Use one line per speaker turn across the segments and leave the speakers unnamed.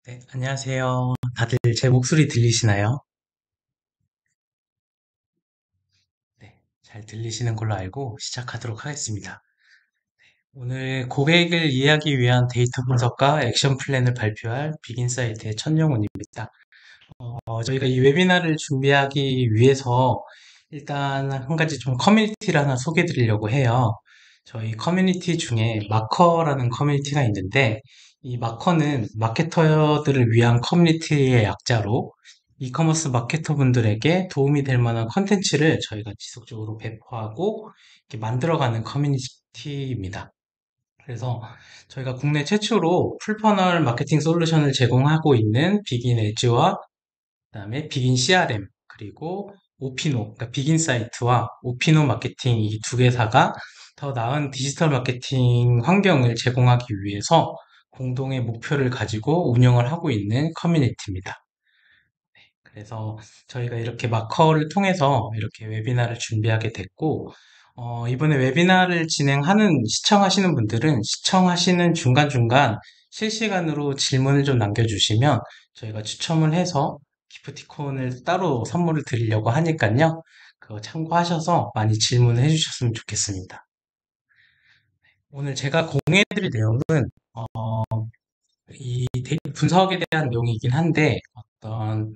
네, 안녕하세요. 다들 제 목소리 들리시나요? 네, 잘 들리시는 걸로 알고 시작하도록 하겠습니다. 오늘 고객을 이해하기 위한 데이터 분석과 액션 플랜을 발표할 빅인사이트의 천영훈입니다. 저희가 이 웨비나를 준비하기 위해서 일단 한 가지 좀 커뮤니티를 하나 소개해 드리려고 해요. 저희 커뮤니티 중에 마커라는 커뮤니티가 있는데 이 마커는 마케터들을 위한 커뮤니티의 약자로 이커머스 마케터 분들에게 도움이 될 만한 컨텐츠를 저희가 지속적으로 배포하고 이렇게 만들어가는 커뮤니티입니다. 그래서 저희가 국내 최초로 풀퍼널 마케팅 솔루션을 제공하고 있는 빅인 엣지와 그다음에 빅인 CRM 그리고 오피노, 그러니까 빅인 사이트와 오피노 마케팅 이 두 개사가 더 나은 디지털 마케팅 환경을 제공하기 위해서 공동의 목표를 가지고 운영을 하고 있는 커뮤니티입니다. 그래서 저희가 이렇게 마커를 통해서 이렇게 웨비나를 준비하게 됐고, 이번에 웨비나를 진행하는, 시청하시는 분들은 시청하시는 중간중간 실시간으로 질문을 좀 남겨주시면 저희가 추첨을 해서 기프티콘을 따로 선물을 드리려고 하니까요. 그거 참고하셔서 많이 질문을 해주셨으면 좋겠습니다. 오늘 제가 공유해드릴 내용은 이 분석에 대한 내용이긴 한데 어떤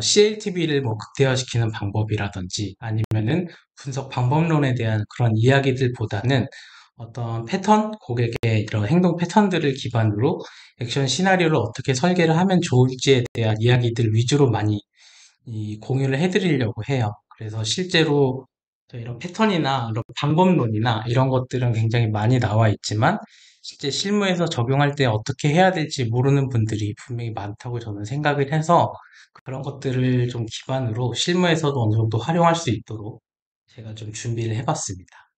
CLTV를 뭐 극대화시키는 방법이라든지 아니면은 분석 방법론에 대한 그런 이야기들보다는 어떤 패턴, 고객의 이런 행동 패턴들을 기반으로 액션 시나리오를 어떻게 설계를 하면 좋을지에 대한 이야기들 위주로 많이 이 공유를 해드리려고 해요. 그래서 실제로 이런 패턴이나 이런 방법론이나 이런 것들은 굉장히 많이 나와 있지만 실제 실무에서 적용할 때 어떻게 해야 될지 모르는 분들이 분명히 많다고 저는 생각을 해서 그런 것들을 좀 기반으로 실무에서도 어느 정도 활용할 수 있도록 제가 좀 준비를 해봤습니다.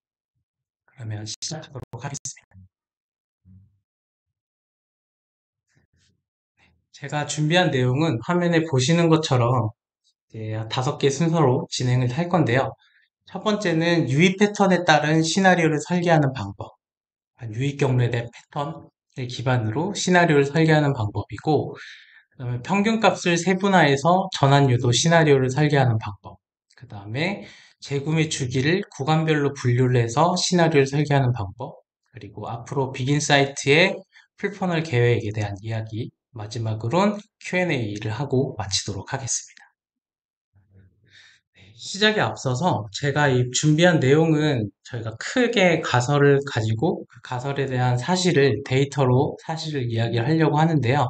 그러면 시작하도록 하겠습니다. 제가 준비한 내용은 화면에 보시는 것처럼 이제 5개 순서로 진행을 할 건데요. 첫 번째는 유입 패턴에 따른 시나리오를 설계하는 방법. 유입 경로에 대한 패턴을 기반으로 시나리오를 설계하는 방법이고, 그다음에 평균값을 세분화해서 전환 유도 시나리오를 설계하는 방법. 그다음에 재구매 주기를 구간별로 분류를 해서 시나리오를 설계하는 방법. 그리고 앞으로 빅인 사이트의 풀퍼널 계획에 대한 이야기. 마지막으론 Q&A를 하고 마치도록 하겠습니다. 시작에 앞서서 제가 이 준비한 내용은 저희가 크게 가설을 가지고 그 가설에 대한 사실을 데이터로 사실을 이야기하려고 하는데요.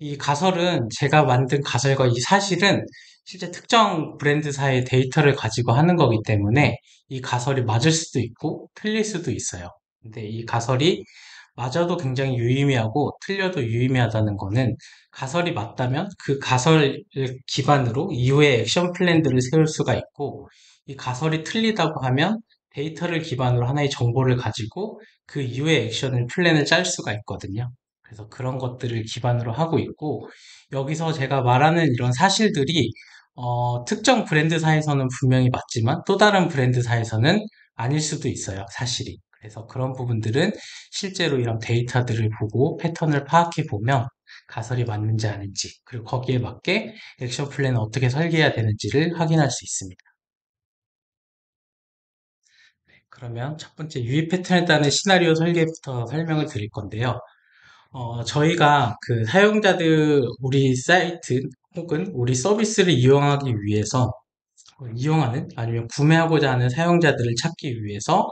이 가설은 제가 만든 가설과 이 사실은 실제 특정 브랜드사의 데이터를 가지고 하는 거기 때문에 이 가설이 맞을 수도 있고 틀릴 수도 있어요. 근데 이 가설이 맞아도 굉장히 유의미하고 틀려도 유의미하다는 거는 가설이 맞다면 그 가설을 기반으로 이후에 액션 플랜들을 세울 수가 있고 이 가설이 틀리다고 하면 데이터를 기반으로 하나의 정보를 가지고 그 이후에 액션을 플랜을 짤 수가 있거든요. 그래서 그런 것들을 기반으로 하고 있고 여기서 제가 말하는 이런 사실들이 특정 브랜드사에서는 분명히 맞지만 또 다른 브랜드사에서는 아닐 수도 있어요, 사실이. 그래서 그런 부분들은 실제로 이런 데이터들을 보고 패턴을 파악해 보면 가설이 맞는지 아닌지, 그리고 거기에 맞게 액션 플랜을 어떻게 설계해야 되는지를 확인할 수 있습니다. 그러면 첫 번째 유입 패턴에 따른 시나리오 설계부터 설명을 드릴 건데요. 저희가 그 사용자들, 우리 사이트 혹은 우리 서비스를 이용하기 위해서 이용하는 아니면 구매하고자 하는 사용자들을 찾기 위해서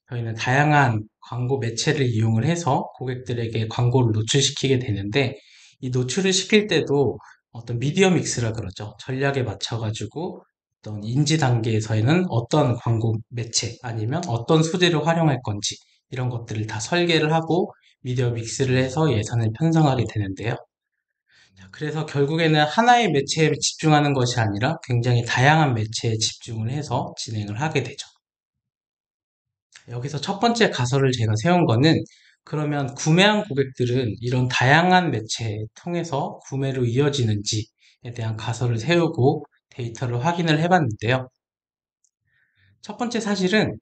저희는 다양한 광고 매체를 이용을 해서 고객들에게 광고를 노출시키게 되는데 이 노출을 시킬 때도 어떤 미디어 믹스라 그러죠. 전략에 맞춰가지고 어떤 인지 단계에서는 어떤 광고 매체 아니면 어떤 소재를 활용할 건지 이런 것들을 다 설계를 하고 미디어 믹스를 해서 예산을 편성하게 되는데요. 자, 그래서 결국에는 하나의 매체에 집중하는 것이 아니라 굉장히 다양한 매체에 집중을 해서 진행을 하게 되죠. 여기서 첫 번째 가설을 제가 세운 거는 그러면 구매한 고객들은 이런 다양한 매체에 통해서 구매로 이어지는지에 대한 가설을 세우고 데이터를 확인을 해봤는데요. 첫 번째 사실은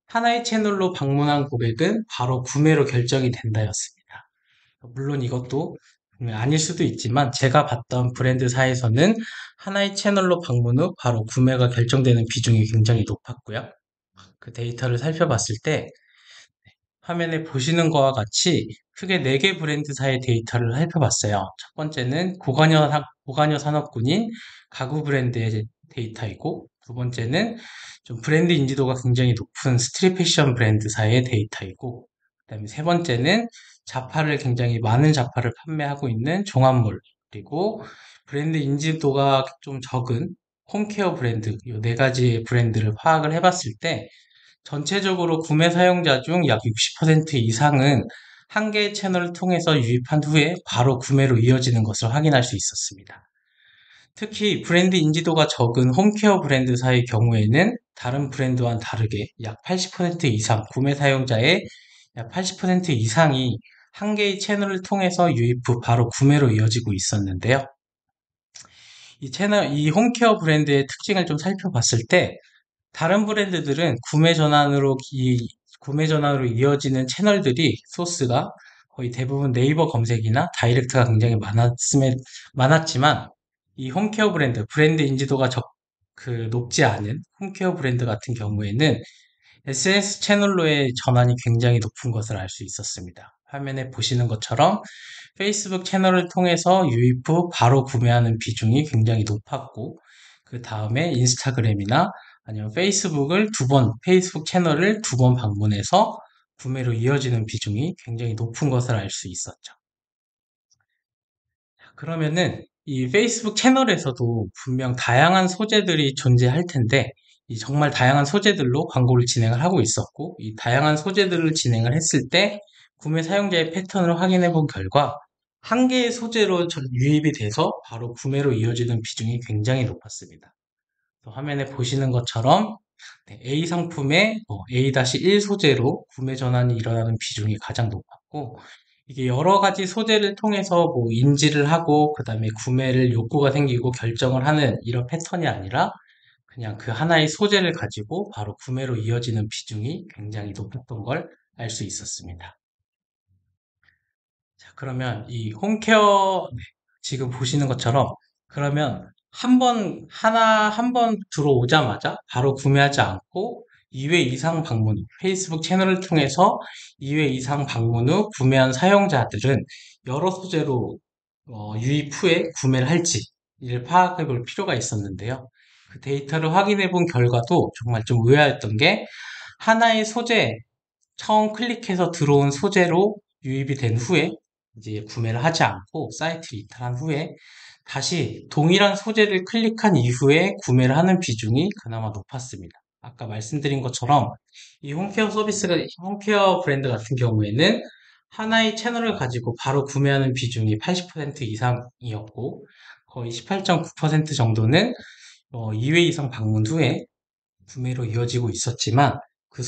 하나의 채널로 방문한 고객은 바로 구매로 결정이 된다였습니다. 물론 이것도 아닐 수도 있지만 제가 봤던 브랜드사에서는 하나의 채널로 방문 후 바로 구매가 결정되는 비중이 굉장히 높았고요. 그 데이터를 살펴봤을 때 화면에 보시는 것과 같이 크게 4개 브랜드사의 데이터를 살펴봤어요. 첫 번째는 고관여 산업군인 가구 브랜드의 데이터이고, 두 번째는 좀 브랜드 인지도가 굉장히 높은 스트릿 패션 브랜드사의 데이터이고, 그다음에 세 번째는 굉장히 많은 자파를 판매하고 있는 종합몰, 그리고 브랜드 인지도가 좀 적은 홈케어 브랜드, 이 네 가지의 브랜드를 파악을 해봤을 때 전체적으로 구매 사용자 중 약 60% 이상은 한 개의 채널을 통해서 유입한 후에 바로 구매로 이어지는 것을 확인할 수 있었습니다. 특히 브랜드 인지도가 적은 홈케어 브랜드사의 경우에는 다른 브랜드와는 다르게 약 80% 이상, 구매 사용자의 약 80% 이상이 한 개의 채널을 통해서 유입 후 바로 구매로 이어지고 있었는데요. 이 홈케어 브랜드의 특징을 좀 살펴봤을 때 다른 브랜드들은 구매 전환으로 이어지는 채널들이 소스가 거의 대부분 네이버 검색이나 다이렉트가 굉장히 많았지만 이 홈케어 브랜드 인지도가 높지 않은 홈케어 브랜드 같은 경우에는 SNS 채널로의 전환이 굉장히 높은 것을 알 수 있었습니다. 화면에 보시는 것처럼 페이스북 채널을 통해서 유입 후 바로 구매하는 비중이 굉장히 높았고, 그 다음에 인스타그램이나 아니면 페이스북 채널을 2번 방문해서 구매로 이어지는 비중이 굉장히 높은 것을 알 수 있었죠. 그러면은 이 페이스북 채널에서도 분명 다양한 소재들이 존재할 텐데, 이 정말 다양한 소재들로 광고를 진행을 하고 있었고, 이 다양한 소재들을 진행을 했을 때 구매 사용자의 패턴을 확인해 본 결과 한 개의 소재로 유입이 돼서 바로 구매로 이어지는 비중이 굉장히 높았습니다. 화면에 보시는 것처럼 A 상품의 A-1 소재로 구매 전환이 일어나는 비중이 가장 높았고, 이게 여러 가지 소재를 통해서 뭐 인지를 하고 그다음에 구매를 욕구가 생기고 결정을 하는 이런 패턴이 아니라 그냥 그 하나의 소재를 가지고 바로 구매로 이어지는 비중이 굉장히 높았던 걸 알 수 있었습니다. 자, 그러면 이 홈케어 지금 보시는 것처럼 그러면 한 번 들어오자마자 바로 구매하지 않고 2회 이상 방문, 페이스북 채널을 통해서 2회 이상 방문 후 구매한 사용자들은 여러 소재로 유입 후에 구매를 할지 이를 파악해 볼 필요가 있었는데요. 그 데이터를 확인해 본 결과도 정말 좀 의아했던 게 하나의 소재, 처음 클릭해서 들어온 소재로 유입이 된 후에 이제 구매를 하지 않고 사이트를 이탈한 후에 다시 동일한 소재를 클릭한 이후에 구매를 하는 비중이 그나마 높았습니다. 아까 말씀드린 것처럼 이 홈케어 브랜드 같은 경우에는 하나의 채널을 가지고 바로 구매하는 비중이 80% 이상이었고 거의 18.9% 정도는 2회 이상 방문 후에 구매로 이어지고 있었지만 그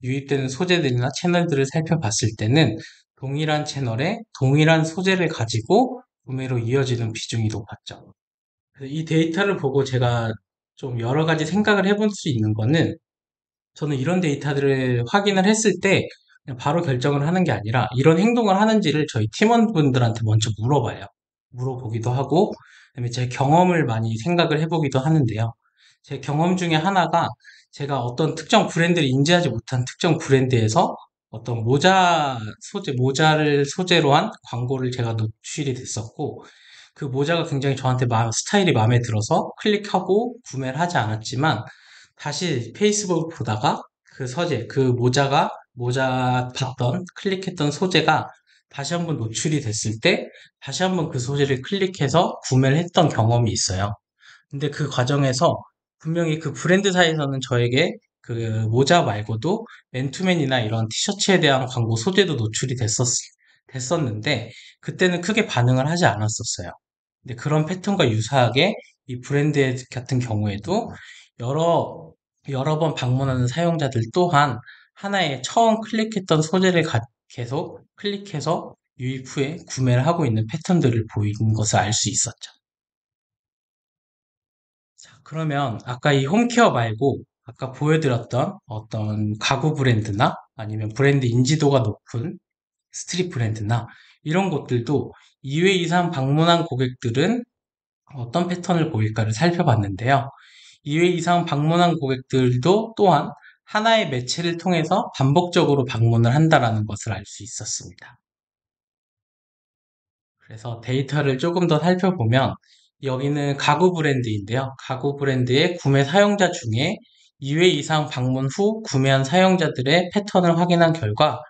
유입되는 소재들이나 채널들을 살펴봤을 때는 동일한 채널에 동일한 소재를 가지고 구매로 이어지는 비중이 높았죠. 그래서 이 데이터를 보고 제가 좀 여러 가지 생각을 해볼 수 있는 거는 저는 이런 데이터들을 확인을 했을 때 그냥 바로 결정을 하는 게 아니라 이런 행동을 하는지를 저희 팀원분들한테 먼저 물어봐요. 물어보기도 하고, 그다음에 제 경험을 많이 생각을 해보기도 하는데요. 제 경험 중에 하나가 제가 어떤 특정 브랜드를 인지하지 못한 특정 브랜드에서 어떤 모자를 소재로 한 광고를 제가 노출이 됐었고, 그 모자가 굉장히 스타일이 마음에 들어서 클릭하고 구매를 하지 않았지만, 다시 페이스북을 보다가 클릭했던 소재가 다시 한번 노출이 됐을 때, 다시 한번 그 소재를 클릭해서 구매를 했던 경험이 있어요. 근데 그 과정에서 분명히 그 브랜드사에서는 저에게 그 모자 말고도 맨투맨이나 이런 티셔츠에 대한 광고 소재도 됐었는데, 그때는 크게 반응을 하지 않았었어요. 근데 그런 패턴과 유사하게 이 브랜드 같은 경우에도 여러, 여러 번 방문하는 사용자들 또한 하나의 처음 클릭했던 소재를 계속 클릭해서 유입 후에 구매를 하고 있는 패턴들을 보이는 것을 알 수 있었죠. 자, 그러면 아까 이 홈케어 말고 아까 보여드렸던 어떤 가구 브랜드나 아니면 브랜드 인지도가 높은 스트릿 브랜드나 이런 곳들도 2회 이상 방문한 고객들은 어떤 패턴을 보일까를 살펴봤는데요. 2회 이상 방문한 고객들도 또한 하나의 매체를 통해서 반복적으로 방문을 한다라는 것을 알 수 있었습니다. 그래서 데이터를 조금 더 살펴보면 여기는 가구 브랜드인데요. 가구 브랜드의 구매 사용자 중에 2회 이상 방문 후 구매한 사용자들의 패턴을 확인한 결과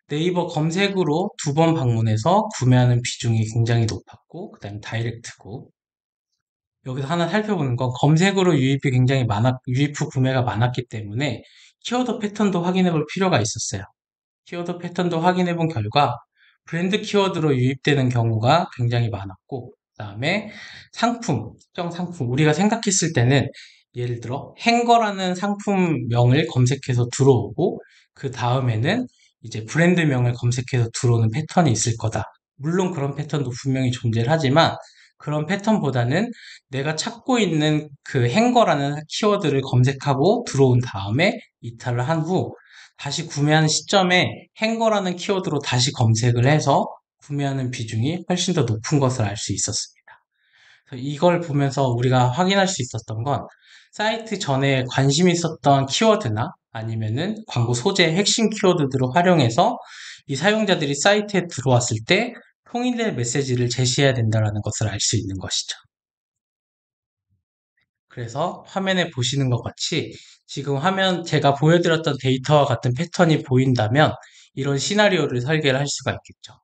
네이버 검색으로 2번 방문해서 구매하는 비중이 굉장히 높았고, 그다음에 다이렉트고, 여기서 하나 살펴보는 건 검색으로 유입 후 구매가 많았기 때문에 키워드 패턴도 확인해 볼 필요가 있었어요. 키워드 패턴도 확인해 본 결과 브랜드 키워드로 유입되는 경우가 굉장히 많았고, 그 다음에 특정 상품, 우리가 생각했을 때는 예를 들어 행거라는 상품명을 검색해서 들어오고, 그 다음에는 이제 브랜드명을 검색해서 들어오는 패턴이 있을 거다. 물론 그런 패턴도 분명히 존재를 하지만, 그런 패턴보다는 내가 찾고 있는 그 행거라는 키워드를 검색하고 들어온 다음에 이탈을 한 후, 다시 구매하는 시점에 행거라는 키워드로 다시 검색을 해서 구매하는 비중이 훨씬 더 높은 것을 알 수 있었습니다. 그래서 이걸 보면서 우리가 확인할 수 있었던 건 사이트 전에 관심 있었던 키워드나 아니면은 광고 소재의 핵심 키워드들을 활용해서 이 사용자들이 사이트에 들어왔을 때 통일될 메시지를 제시해야 된다는 것을 알 수 있는 것이죠. 그래서 화면에 보시는 것 같이 지금 화면 제가 보여드렸던 데이터와 같은 패턴이 보인다면 이런 시나리오를 설계를 할 수가 있겠죠.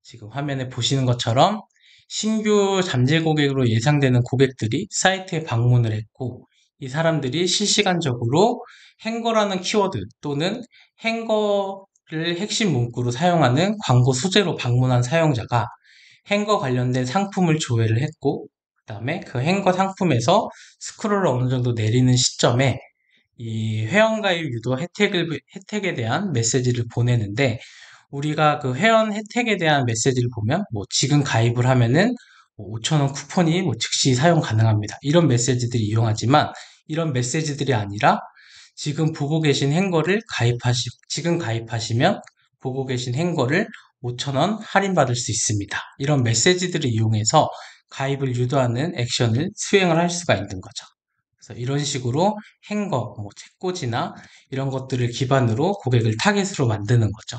지금 화면에 보시는 것처럼 신규 잠재 고객으로 예상되는 고객들이 사이트에 방문을 했고 이 사람들이 실시간적으로 행거라는 키워드 또는 행거를 핵심 문구로 사용하는 광고 소재로 방문한 사용자가 행거 관련된 상품을 조회를 했고 그다음에 그 행거 상품에서 스크롤을 어느 정도 내리는 시점에 이 회원가입 유도 혜택에 대한 메시지를 보내는데 우리가 그 회원 혜택에 대한 메시지를 보면 뭐 지금 가입을 하면은 5천 원 쿠폰이 뭐 즉시 사용 가능합니다. 이런 메시지들이 이용하지만 이런 메시지들이 아니라 지금 가입하시면 보고 계신 행거를 5천 원 할인받을 수 있습니다. 이런 메시지들을 이용해서 가입을 유도하는 액션을 수행을 할 수가 있는 거죠. 그래서 이런 식으로 행거, 뭐 책꽂이나 이런 것들을 기반으로 고객을 타겟으로 만드는 거죠.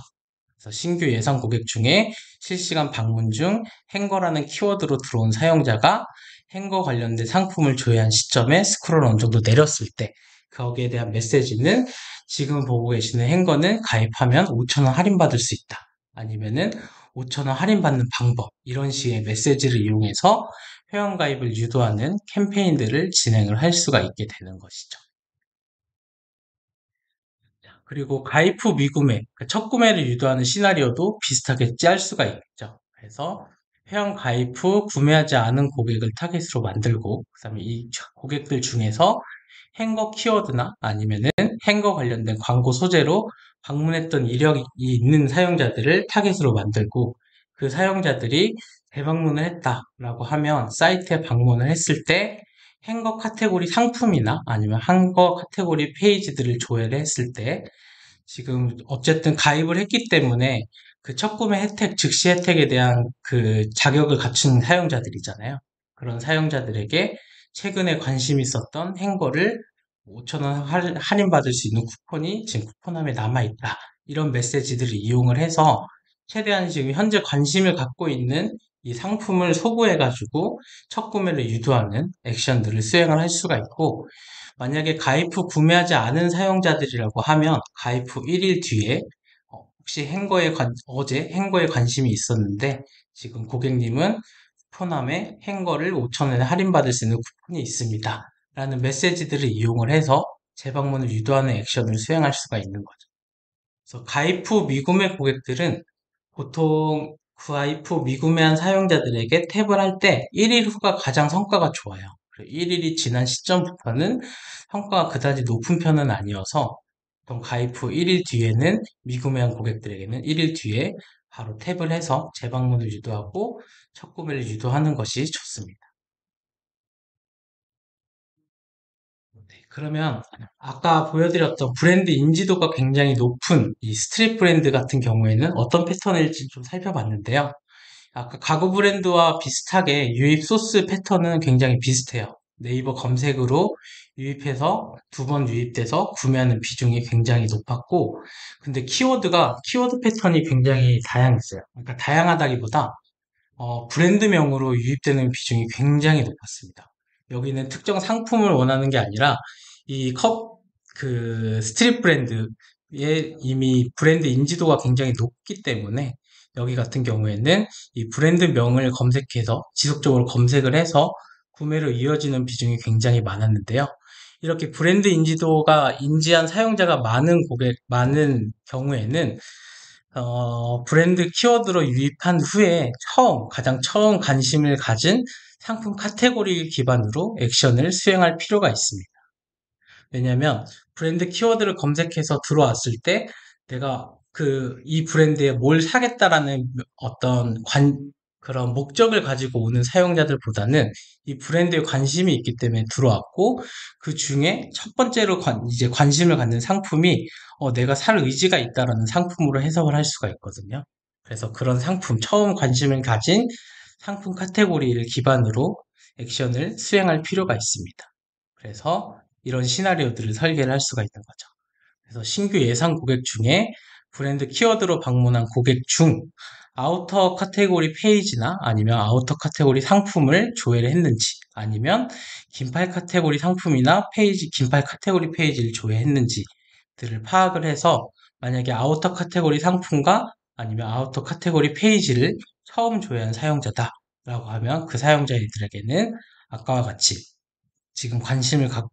그래서 신규 예상 고객 중에 실시간 방문 중 행거라는 키워드로 들어온 사용자가 행거 관련된 상품을 조회한 시점에 스크롤을 어느 정도 내렸을 때 거기에 대한 메시지는 지금 보고 계시는 행거는 가입하면 5,000원 할인받을 수 있다. 아니면은 5,000원 할인받는 방법 이런 식의 메시지를 이용해서 회원가입을 유도하는 캠페인들을 진행을 할 수가 있게 되는 것이죠. 그리고 가입 후 미구매, 그러니까 첫 구매를 유도하는 시나리오도 비슷하게 짤 수가 있죠. 그래서 회원 가입 후 구매하지 않은 고객을 타겟으로 만들고, 그다음에 이 고객들 중에서 행거 키워드나 아니면은 행거 관련된 광고 소재로 방문했던 이력이 있는 사용자들을 타겟으로 만들고, 그 사용자들이 재방문을 했다라고 하면 사이트에 방문을 했을 때 행거 카테고리 상품이나 아니면 행거 카테고리 페이지들을 조회를 했을 때 지금 어쨌든 가입을 했기 때문에 그 첫 구매 혜택, 즉시 혜택에 대한 그 자격을 갖춘 사용자들이잖아요. 그런 사용자들에게 최근에 관심 있었던 행거를 5,000원 할인받을 수 있는 쿠폰이 지금 쿠폰함에 남아있다. 이런 메시지들을 이용을 해서 최대한 지금 현재 관심을 갖고 있는 이 상품을 소구해가지고 첫 구매를 유도하는 액션들을 수행을 할 수가 있고, 만약에 가입 후 구매하지 않은 사용자들이라고 하면 가입 후 1일 뒤에 혹시 어제 행거에 관심이 있었는데 지금 고객님은 쿠폰함에 행거를 5,000원에 할인받을 수 있는 쿠폰이 있습니다. 라는 메시지들을 이용을 해서 재방문을 유도하는 액션을 수행할 수가 있는 거죠. 그래서 가입 후 미구매 고객들은 보통 가입 후 미구매한 사용자들에게 탭을 할 때 1일 후가 가장 성과가 좋아요. 1일이 지난 시점부터는 성과가 그다지 높은 편은 아니어서 보통 가입 후 1일 뒤에는 미구매한 고객들에게는 1일 뒤에 바로 탭을 해서 재방문을 유도하고 첫 구매를 유도하는 것이 좋습니다. 네, 그러면 아까 보여드렸던 브랜드 인지도가 굉장히 높은 이 스트릿 브랜드 같은 경우에는 어떤 패턴일지 좀 살펴봤는데요. 아까 가구 브랜드와 비슷하게 유입 소스 패턴은 굉장히 비슷해요. 네이버 검색으로 유입해서 두 번 유입돼서 구매하는 비중이 굉장히 높았고, 근데 키워드 패턴이 굉장히 다양했어요. 그러니까 다양하다기보다 브랜드명으로 유입되는 비중이 굉장히 높았습니다. 여기는 특정 상품을 원하는 게 아니라 이 스트릿 브랜드의 이미 브랜드 인지도가 굉장히 높기 때문에 여기 같은 경우에는 이 브랜드명을 검색해서 지속적으로 검색을 해서 구매로 이어지는 비중이 굉장히 많았는데요. 이렇게 브랜드 인지도가 인지한 사용자가 많은 경우에는 브랜드 키워드로 유입한 후에 가장 처음 관심을 가진 상품 카테고리 기반으로 액션을 수행할 필요가 있습니다. 왜냐하면 브랜드 키워드를 검색해서 들어왔을 때 내가 이 브랜드에 뭘 사겠다라는 그런 목적을 가지고 오는 사용자들보다는 이 브랜드에 관심이 있기 때문에 들어왔고 그 중에 첫 번째로 이제 관심을 갖는 상품이 내가 살 의지가 있다라는 상품으로 해석을 할 수가 있거든요. 그래서 그런 처음 관심을 가진 상품 카테고리를 기반으로 액션을 수행할 필요가 있습니다. 그래서 이런 시나리오들을 설계를 할 수가 있는 거죠. 그래서 신규 예상 고객 중에 브랜드 키워드로 방문한 고객 중 아우터 카테고리 페이지나 아니면 아우터 카테고리 상품을 조회를 했는지 아니면 긴팔 카테고리 상품이나 긴팔 카테고리 페이지를 조회했는지들을 파악을 해서 만약에 아우터 카테고리 상품과 아니면 아우터 카테고리 페이지를 처음 조회한 사용자다라고 하면 그 사용자들에게는 아까와 같이 지금 관심을 갖,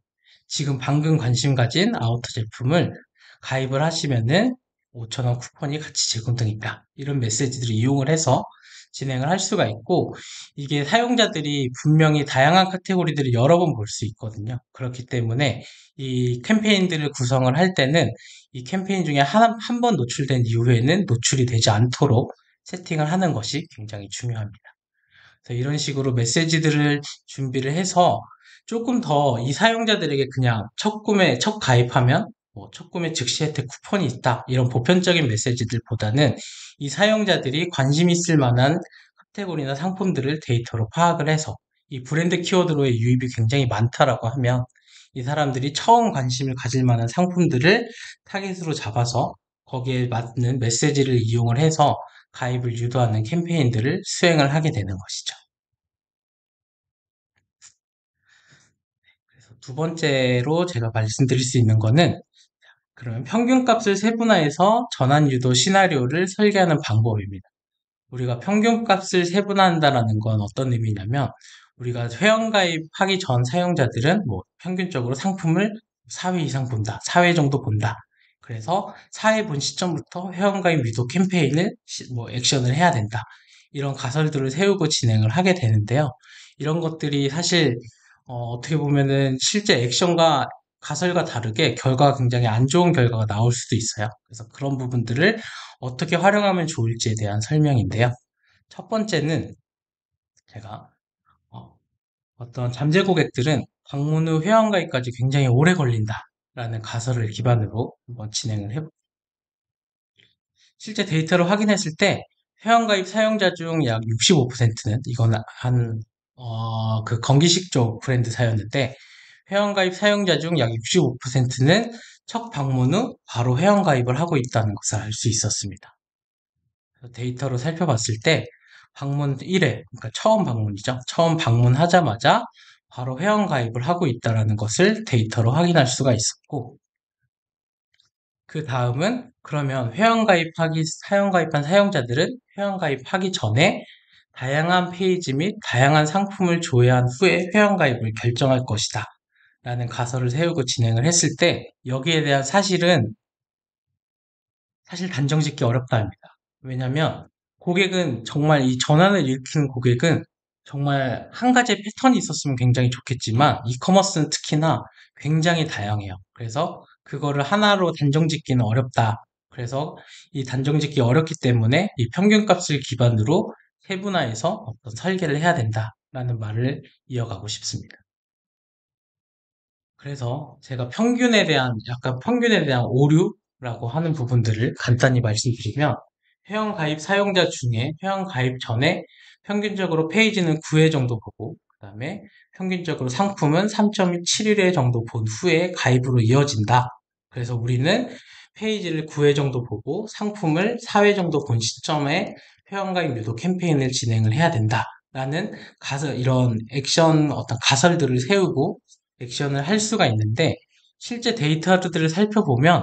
지금 방금 관심 가진 아우터 제품을 가입을 하시면은 5,000원 쿠폰이 같이 제공됩니다. 이런 메시지들을 이용을 해서 진행을 할 수가 있고, 이게 사용자들이 분명히 다양한 카테고리들을 여러 번 볼 수 있거든요. 그렇기 때문에 이 캠페인들을 구성을 할 때는 이 캠페인 중에 한 번 노출된 이후에는 노출이 되지 않도록 세팅을 하는 것이 굉장히 중요합니다. 그래서 이런 식으로 메시지들을 준비를 해서 조금 더 이 사용자들에게 그냥 첫 가입하면 첫 구매 즉시 혜택 쿠폰이 있다. 이런 보편적인 메시지들보다는 이 사용자들이 관심 있을 만한 카테고리나 상품들을 데이터로 파악을 해서 이 브랜드 키워드로의 유입이 굉장히 많다라고 하면 이 사람들이 처음 관심을 가질 만한 상품들을 타겟으로 잡아서 거기에 맞는 메시지를 이용을 해서 가입을 유도하는 캠페인들을 수행을 하게 되는 것이죠. 그래서 두 번째로 제가 말씀드릴 수 있는 거는 그러면 평균값을 세분화해서 전환 유도 시나리오를 설계하는 방법입니다. 우리가 평균값을 세분화한다라는 건 어떤 의미냐면 우리가 회원가입하기 전 사용자들은 뭐 평균적으로 상품을 4회 이상 본다, 4회 정도 본다. 그래서 4회 본 시점부터 회원가입 유도 캠페인을 액션을 해야 된다. 이런 가설들을 세우고 진행을 하게 되는데요. 이런 것들이 사실 어떻게 보면은 실제 액션과 가설과 다르게 결과가 굉장히 안 좋은 결과가 나올 수도 있어요. 그래서 그런 부분들을 어떻게 활용하면 좋을지에 대한 설명인데요. 첫 번째는 제가 어떤 잠재 고객들은 방문 후 회원가입까지 굉장히 오래 걸린다라는 가설을 기반으로 한번 진행을 해볼게요. 실제 데이터를 확인했을 때 회원가입 사용자 중 약 65%는 이건 그 건기식조 브랜드 사였는데 회원가입 사용자 중 약 65%는 첫 방문 후 바로 회원가입을 하고 있다는 것을 알 수 있었습니다. 데이터로 살펴봤을 때 방문 1회, 그러니까 처음 방문이죠. 처음 방문하자마자 바로 회원 가입을 하고 있다는 것을 데이터로 확인할 수가 있었고, 그 다음은 그러면 회원 가입한 사용자들은 회원 가입하기 전에 다양한 페이지 및 다양한 상품을 조회한 후에 회원 가입을 결정할 것이다. 라는 가설을 세우고 진행을 했을 때 여기에 대한 사실 단정 짓기 어렵다 합니다. 왜냐면 고객은 정말 이 전환을 일으키는 고객은 정말 한 가지의 패턴이 있었으면 굉장히 좋겠지만 이커머스는 특히나 굉장히 다양해요. 그래서 그거를 하나로 단정 짓기는 어렵다. 그래서 이 단정 짓기 어렵기 때문에 이 평균값을 기반으로 세분화해서 어떤 설계를 해야 된다라는 말을 이어가고 싶습니다. 그래서 제가 평균에 대한 오류라고 하는 부분들을 간단히 말씀드리면 회원가입 사용자 중에 회원가입 전에 평균적으로 페이지는 9회 정도 보고, 그 다음에 평균적으로 상품은 3.71회 정도 본 후에 가입으로 이어진다. 그래서 우리는 페이지를 9회 정도 보고 상품을 4회 정도 본 시점에 회원가입 유도 캠페인을 진행을 해야 된다. 라는 이런 어떤 가설들을 세우고 액션을 할 수가 있는데, 실제 데이터들을 살펴보면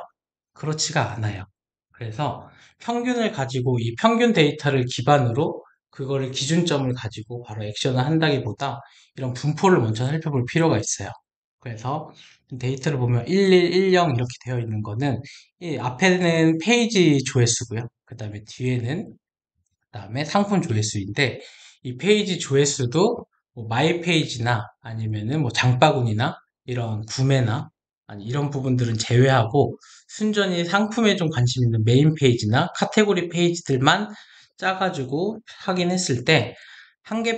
그렇지가 않아요. 그래서 평균을 가지고 이 평균 데이터를 기반으로 그거를 기준점을 가지고 바로 액션을 한다기보다 이런 분포를 먼저 살펴볼 필요가 있어요. 그래서 데이터를 보면 1110 이렇게 되어 있는 거는 이 앞에는 페이지 조회수고요. 그 다음에 뒤에는 그다음에 상품 조회수인데 이 페이지 조회수도 뭐 마이 페이지나 아니면은 뭐 장바구니나 이런 구매나 아니 이런 부분들은 제외하고 순전히 상품에 좀 관심 있는 메인 페이지나 카테고리 페이지들만 짜가지고 확인했을 때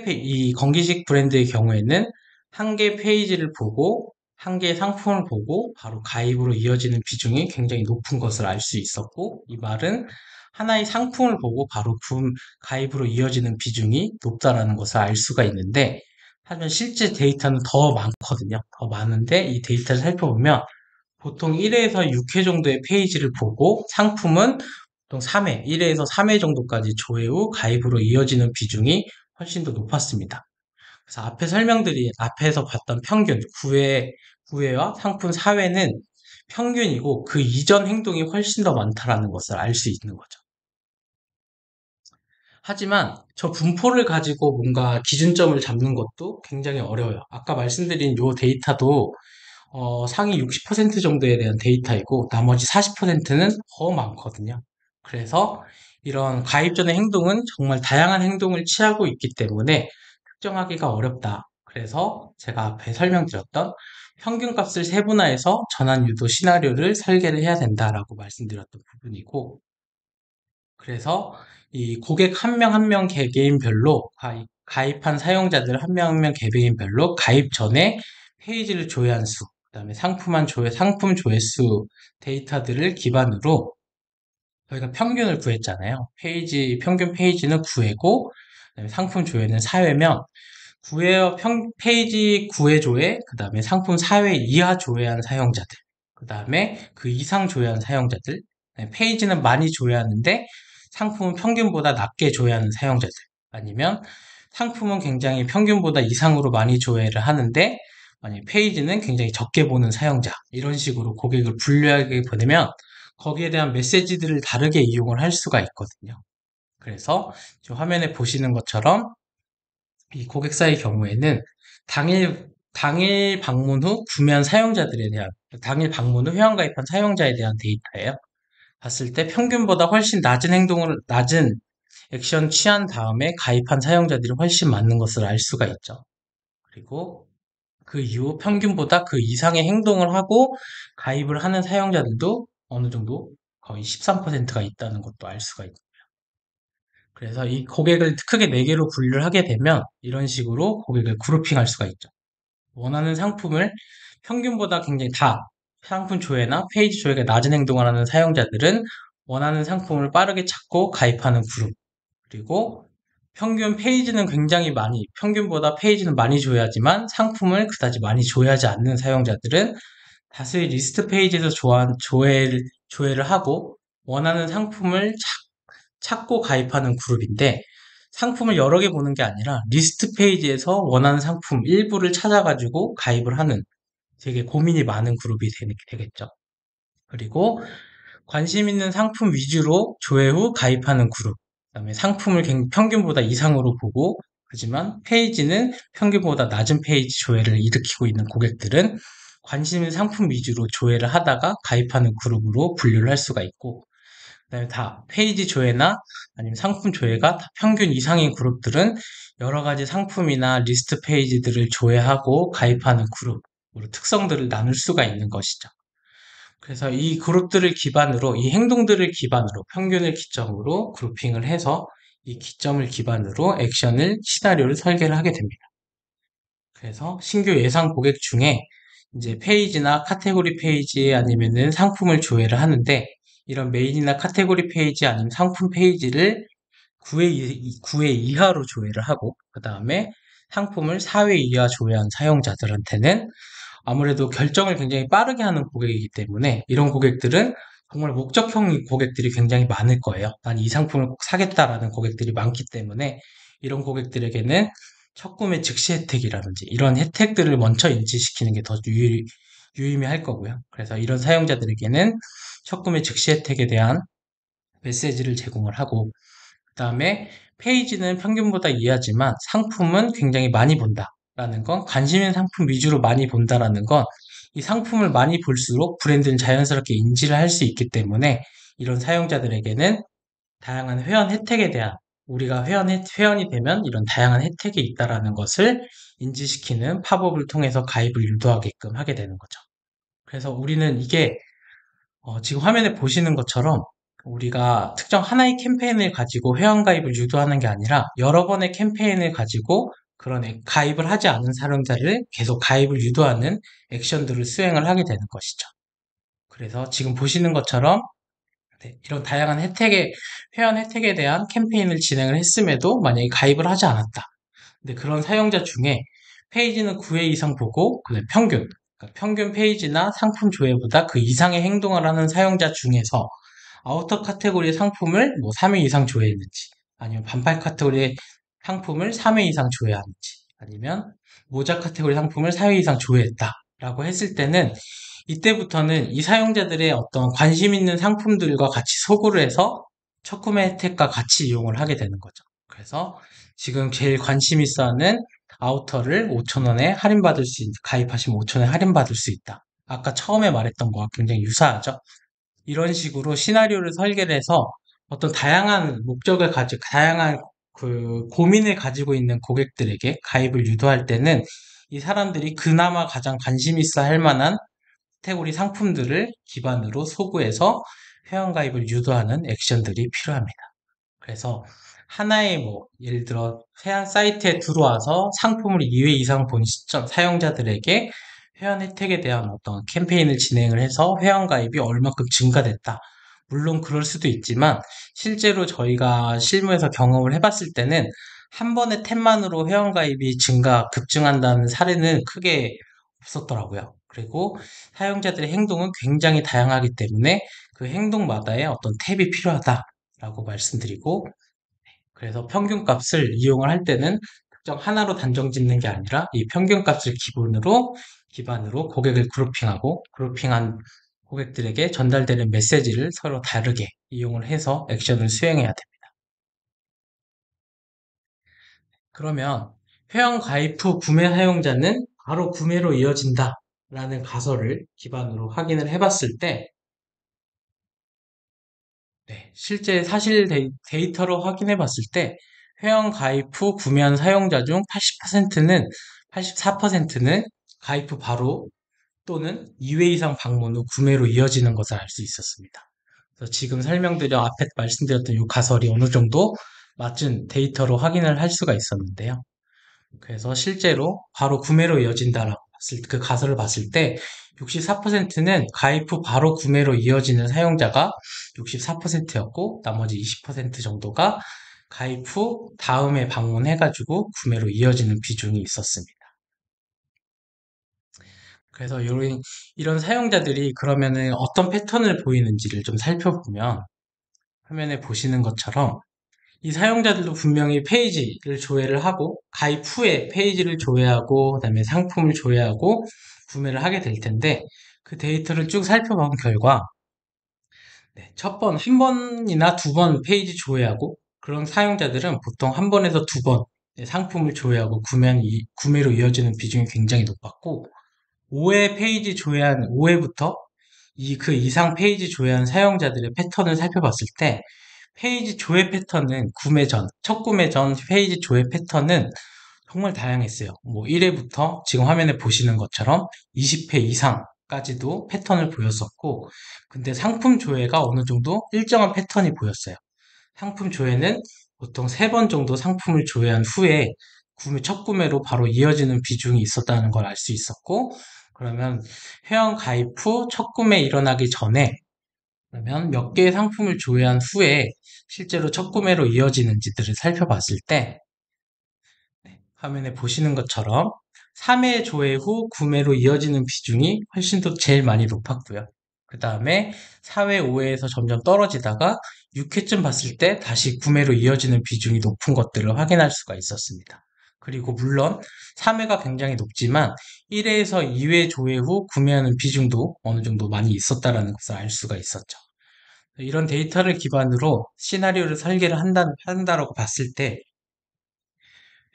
이 건기식 브랜드의 경우에는 한 개 페이지를 보고 한 개의 상품을 보고 바로 가입으로 이어지는 비중이 굉장히 높은 것을 알 수 있었고, 이 말은 하나의 상품을 보고 바로 가입으로 이어지는 비중이 높다라는 것을 알 수가 있는데, 하지만 실제 데이터는 더 많거든요. 더 많은데 이 데이터를 살펴보면 보통 1회에서 6회 정도의 페이지를 보고 상품은 보통 3회, 1회에서 3회 정도까지 조회 후 가입으로 이어지는 비중이 훨씬 더 높았습니다. 그래서 앞에서 봤던 평균 9회와 상품 4회는 평균이고 그 이전 행동이 훨씬 더 많다라는 것을 알 수 있는 거죠. 하지만 저 분포를 가지고 뭔가 기준점을 잡는 것도 굉장히 어려워요. 아까 말씀드린 요 데이터도 상위 60% 정도에 대한 데이터이고 나머지 40%는 더 많거든요. 그래서 이런 가입 전의 행동은 정말 다양한 행동을 취하고 있기 때문에 특정하기가 어렵다. 그래서 제가 앞에 설명드렸던 평균값을 세분화해서 전환 유도 시나리오를 설계를 해야 된다라고 말씀드렸던 부분이고, 그래서 이 고객 한 명 한 명 개개인별로 가입한 사용자들 한 명 한 명 개개인별로 가입 전에 페이지를 조회한 수, 그다음에 상품 조회수 데이터들을 기반으로 저희가 평균을 구했잖아요. 평균 페이지는 9회고 상품 조회는 4회면 페이지 9회 조회, 그 다음에 상품 4회 이하 조회한 사용자들, 그 다음에 그 이상 조회한 사용자들, 페이지는 많이 조회하는데 상품은 평균보다 낮게 조회하는 사용자들, 아니면 상품은 굉장히 평균보다 이상으로 많이 조회를 하는데 아니 페이지는 굉장히 적게 보는 사용자, 이런 식으로 고객을 분류하게 보내면 거기에 대한 메시지들을 다르게 이용을 할 수가 있거든요. 그래서 지금 화면에 보시는 것처럼 이 고객사의 경우에는 당일 방문 후 당일 방문 후 회원가입한 사용자에 대한 데이터예요. 봤을 때 평균보다 훨씬 낮은 액션 취한 다음에 가입한 사용자들이 훨씬 많은 것을 알 수가 있죠. 그리고 그 이후 평균보다 그 이상의 행동을 하고 가입을 하는 사용자들도 어느 정도 거의 13%가 있다는 것도 알 수가 있고. 그래서 이 고객을 크게 4개로 분류를 하게 되면 이런 식으로 고객을 그룹핑할 수가 있죠. 원하는 상품을 평균보다 상품 조회나 페이지 조회가 낮은 행동을 하는 사용자들은 원하는 상품을 빠르게 찾고 가입하는 그룹. 그리고 평균보다 페이지는 많이 조회하지만 상품을 그다지 많이 조회하지 않는 사용자들은 다수의 리스트 페이지에서 조회를 하고 원하는 상품을 찾고 가입하는 그룹인데, 상품을 여러 개 보는 게 아니라 리스트 페이지에서 원하는 상품 일부를 찾아가지고 가입을 하는 되게 고민이 많은 그룹이 되겠죠. 그리고 관심 있는 상품 위주로 조회 후 가입하는 그룹. 그다음에 상품을 평균보다 이상으로 보고 하지만 페이지는 평균보다 낮은 페이지 조회를 일으키고 있는 고객들은 관심 있는 상품 위주로 조회를 하다가 가입하는 그룹으로 분류를 할 수가 있고, 그다음에 다 페이지 조회나 아니면 상품 조회가 다 평균 이상인 그룹들은 여러 가지 상품이나 리스트 페이지들을 조회하고 가입하는 그룹으로 특성들을 나눌 수가 있는 것이죠. 그래서 이 행동들을 기반으로 평균을 기점으로 그룹핑을 해서 이 기점을 기반으로 시나리오를 설계를 하게 됩니다. 그래서 신규 예상 고객 중에 이제 페이지나 카테고리 페이지 아니면은 상품을 조회를 하는데 이런 메인이나 카테고리 페이지 아니면 상품 페이지를 9회 이하로 조회를 하고, 그 다음에 상품을 4회 이하 조회한 사용자들한테는 아무래도 결정을 굉장히 빠르게 하는 고객이기 때문에 이런 고객들은 정말 목적형 고객들이 굉장히 많을 거예요. 난 이 상품을 꼭 사겠다라는 고객들이 많기 때문에 이런 고객들에게는 첫 구매 즉시 혜택이라든지 이런 혜택들을 먼저 인지시키는 게 더 유의미할 거고요. 그래서 이런 사용자들에게는 첫 구매 즉시 혜택에 대한 메시지를 제공을 하고, 그 다음에 페이지는 평균보다 이하지만 상품은 굉장히 많이 본다라는 건, 관심 있는 상품 위주로 많이 본다라는 건 이 상품을 많이 볼수록 브랜드는 자연스럽게 인지를 할 수 있기 때문에 이런 사용자들에게는 다양한 회원 혜택에 대한, 우리가 회원이 되면 이런 다양한 혜택이 있다라는 것을 인지시키는 팝업을 통해서 가입을 유도하게끔 하게 되는 거죠. 그래서 우리는 이게 지금 화면에 보시는 것처럼 우리가 특정 하나의 캠페인을 가지고 회원가입을 유도하는 게 아니라 여러 번의 캠페인을 가지고 그런 가입을 하지 않은 사용자를 계속 가입을 유도하는 액션들을 수행을 하게 되는 것이죠. 그래서 지금 보시는 것처럼 이런 다양한 회원 혜택에 대한 캠페인을 진행을 했음에도 만약에 가입을 하지 않았다. 근데 그런 사용자 중에 페이지는 9회 이상 보고 그다음에 그러니까 평균 페이지나 상품 조회보다 그 이상의 행동을 하는 사용자 중에서 아우터 카테고리의 상품을 뭐 3회 이상 조회했는지, 아니면 반팔 카테고리의 상품을 3회 이상 조회하는지, 아니면 모자 카테고리 상품을 4회 이상 조회했다라고 했을 때는 이때부터는 이 사용자들의 어떤 관심 있는 상품들과 같이 소구를 해서 첫 구매 혜택과 같이 이용을 하게 되는 거죠. 그래서 지금 제일 관심 있어 하는 아우터를 5,000원에 가입하시면 5,000원에 할인받을 수 있다. 아까 처음에 말했던 거와 굉장히 유사하죠. 이런 식으로 시나리오를 설계를 해서 어떤 다양한 그 고민을 가지고 있는 고객들에게 가입을 유도할 때는 이 사람들이 그나마 가장 관심 있어 할 만한 카테고리 상품들을 기반으로 소구해서 회원가입을 유도하는 액션들이 필요합니다. 그래서 하나의 뭐 예를 들어 회원 사이트에 들어와서 상품을 2회 이상 본 시점 사용자들에게 회원 혜택에 대한 어떤 캠페인을 진행을 해서 회원가입이 얼마큼 증가됐다. 물론 그럴 수도 있지만 실제로 저희가 실무에서 경험을 해봤을 때는 한 번의 탭만으로 회원가입이 급증한다는 사례는 크게 없었더라고요. 그리고 사용자들의 행동은 굉장히 다양하기 때문에 그 행동마다의 어떤 탭이 필요하다라고 말씀드리고, 그래서 평균값을 이용을 할 때는 특정 하나로 단정 짓는 게 아니라 이 평균값을 기반으로 고객을 그룹핑한 고객들에게 전달되는 메시지를 서로 다르게 이용을 해서 액션을 수행해야 됩니다. 그러면 회원 가입 후 구매 사용자는 바로 구매로 이어진다 라는 가설을 기반으로 확인을 해봤을 때, 실제 사실 데이터로 확인해 봤을 때 회원 가입 후 구매한 사용자 중 84%는 가입 후 바로 또는 2회 이상 방문 후 구매로 이어지는 것을 알 수 있었습니다. 그래서 지금 앞에 말씀드렸던 이 가설이 어느 정도 맞은 데이터로 확인을 할 수가 있었는데요. 그래서 실제로 바로 구매로 이어진다라고 그 가설을 봤을 때 64%는 가입 후 바로 구매로 이어지는 사용자가 64%였고 나머지 20% 정도가 가입 후 다음에 방문해가지고 구매로 이어지는 비중이 있었습니다. 그래서 이런 사용자들이 그러면은 어떤 패턴을 보이는지를 좀 살펴보면 화면에 보시는 것처럼 이 사용자들도 분명히 페이지를 조회를 하고 가입 후에 페이지를 조회하고 그다음에 상품을 조회하고 구매를 하게 될 텐데, 그 데이터를 쭉 살펴본 결과 한 번이나 두 번 페이지 조회하고 그런 사용자들은 보통 한 번에서 두 번 상품을 조회하고 구매로 이어지는 비중이 굉장히 높았고, 5회부터 그 이상 페이지 조회한 사용자들의 패턴을 살펴봤을 때 페이지 조회 패턴은 첫 구매 전 페이지 조회 패턴은 정말 다양했어요. 뭐 1회부터 지금 화면에 보시는 것처럼 20회 이상까지도 패턴을 보였었고, 근데 상품 조회가 어느 정도 일정한 패턴이 보였어요. 상품 조회는 보통 3번 정도 상품을 조회한 후에 첫 구매로 바로 이어지는 비중이 있었다는 걸 알 수 있었고, 그러면 회원 가입 후 첫 구매 일어나기 전에 그러면 몇 개의 상품을 조회한 후에 실제로 첫 구매로 이어지는지들을 살펴봤을 때 화면에 보시는 것처럼 3회 조회 후 구매로 이어지는 비중이 훨씬 더 제일 많이 높았고요. 그 다음에 4회, 5회에서 점점 떨어지다가 6회쯤 봤을 때 다시 구매로 이어지는 비중이 높은 것들을 확인할 수가 있었습니다. 그리고 물론 3회가 굉장히 높지만 1회에서 2회 조회 후 구매하는 비중도 어느 정도 많이 있었다라는 것을 알 수가 있었죠. 이런 데이터를 기반으로 시나리오를 설계를 한다라고 봤을 때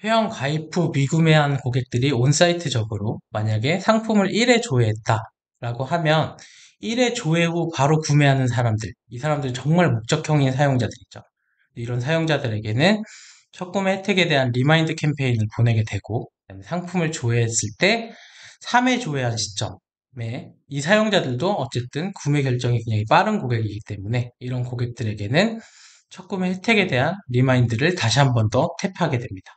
회원 가입 후 미구매한 고객들이 온사이트적으로 만약에 상품을 1회 조회했다라고 하면 1회 조회 후 바로 구매하는 사람들, 이 사람들이 정말 목적형인 사용자들이죠. 이런 사용자들에게는 첫 구매 혜택에 대한 리마인드 캠페인을 보내게 되고 그다음에 상품을 조회했을 때 3회 조회한 시점에 이 사용자들도 어쨌든 구매 결정이 굉장히 빠른 고객이기 때문에 이런 고객들에게는 첫 구매 혜택에 대한 리마인드를 다시 한 번 더 탭하게 됩니다.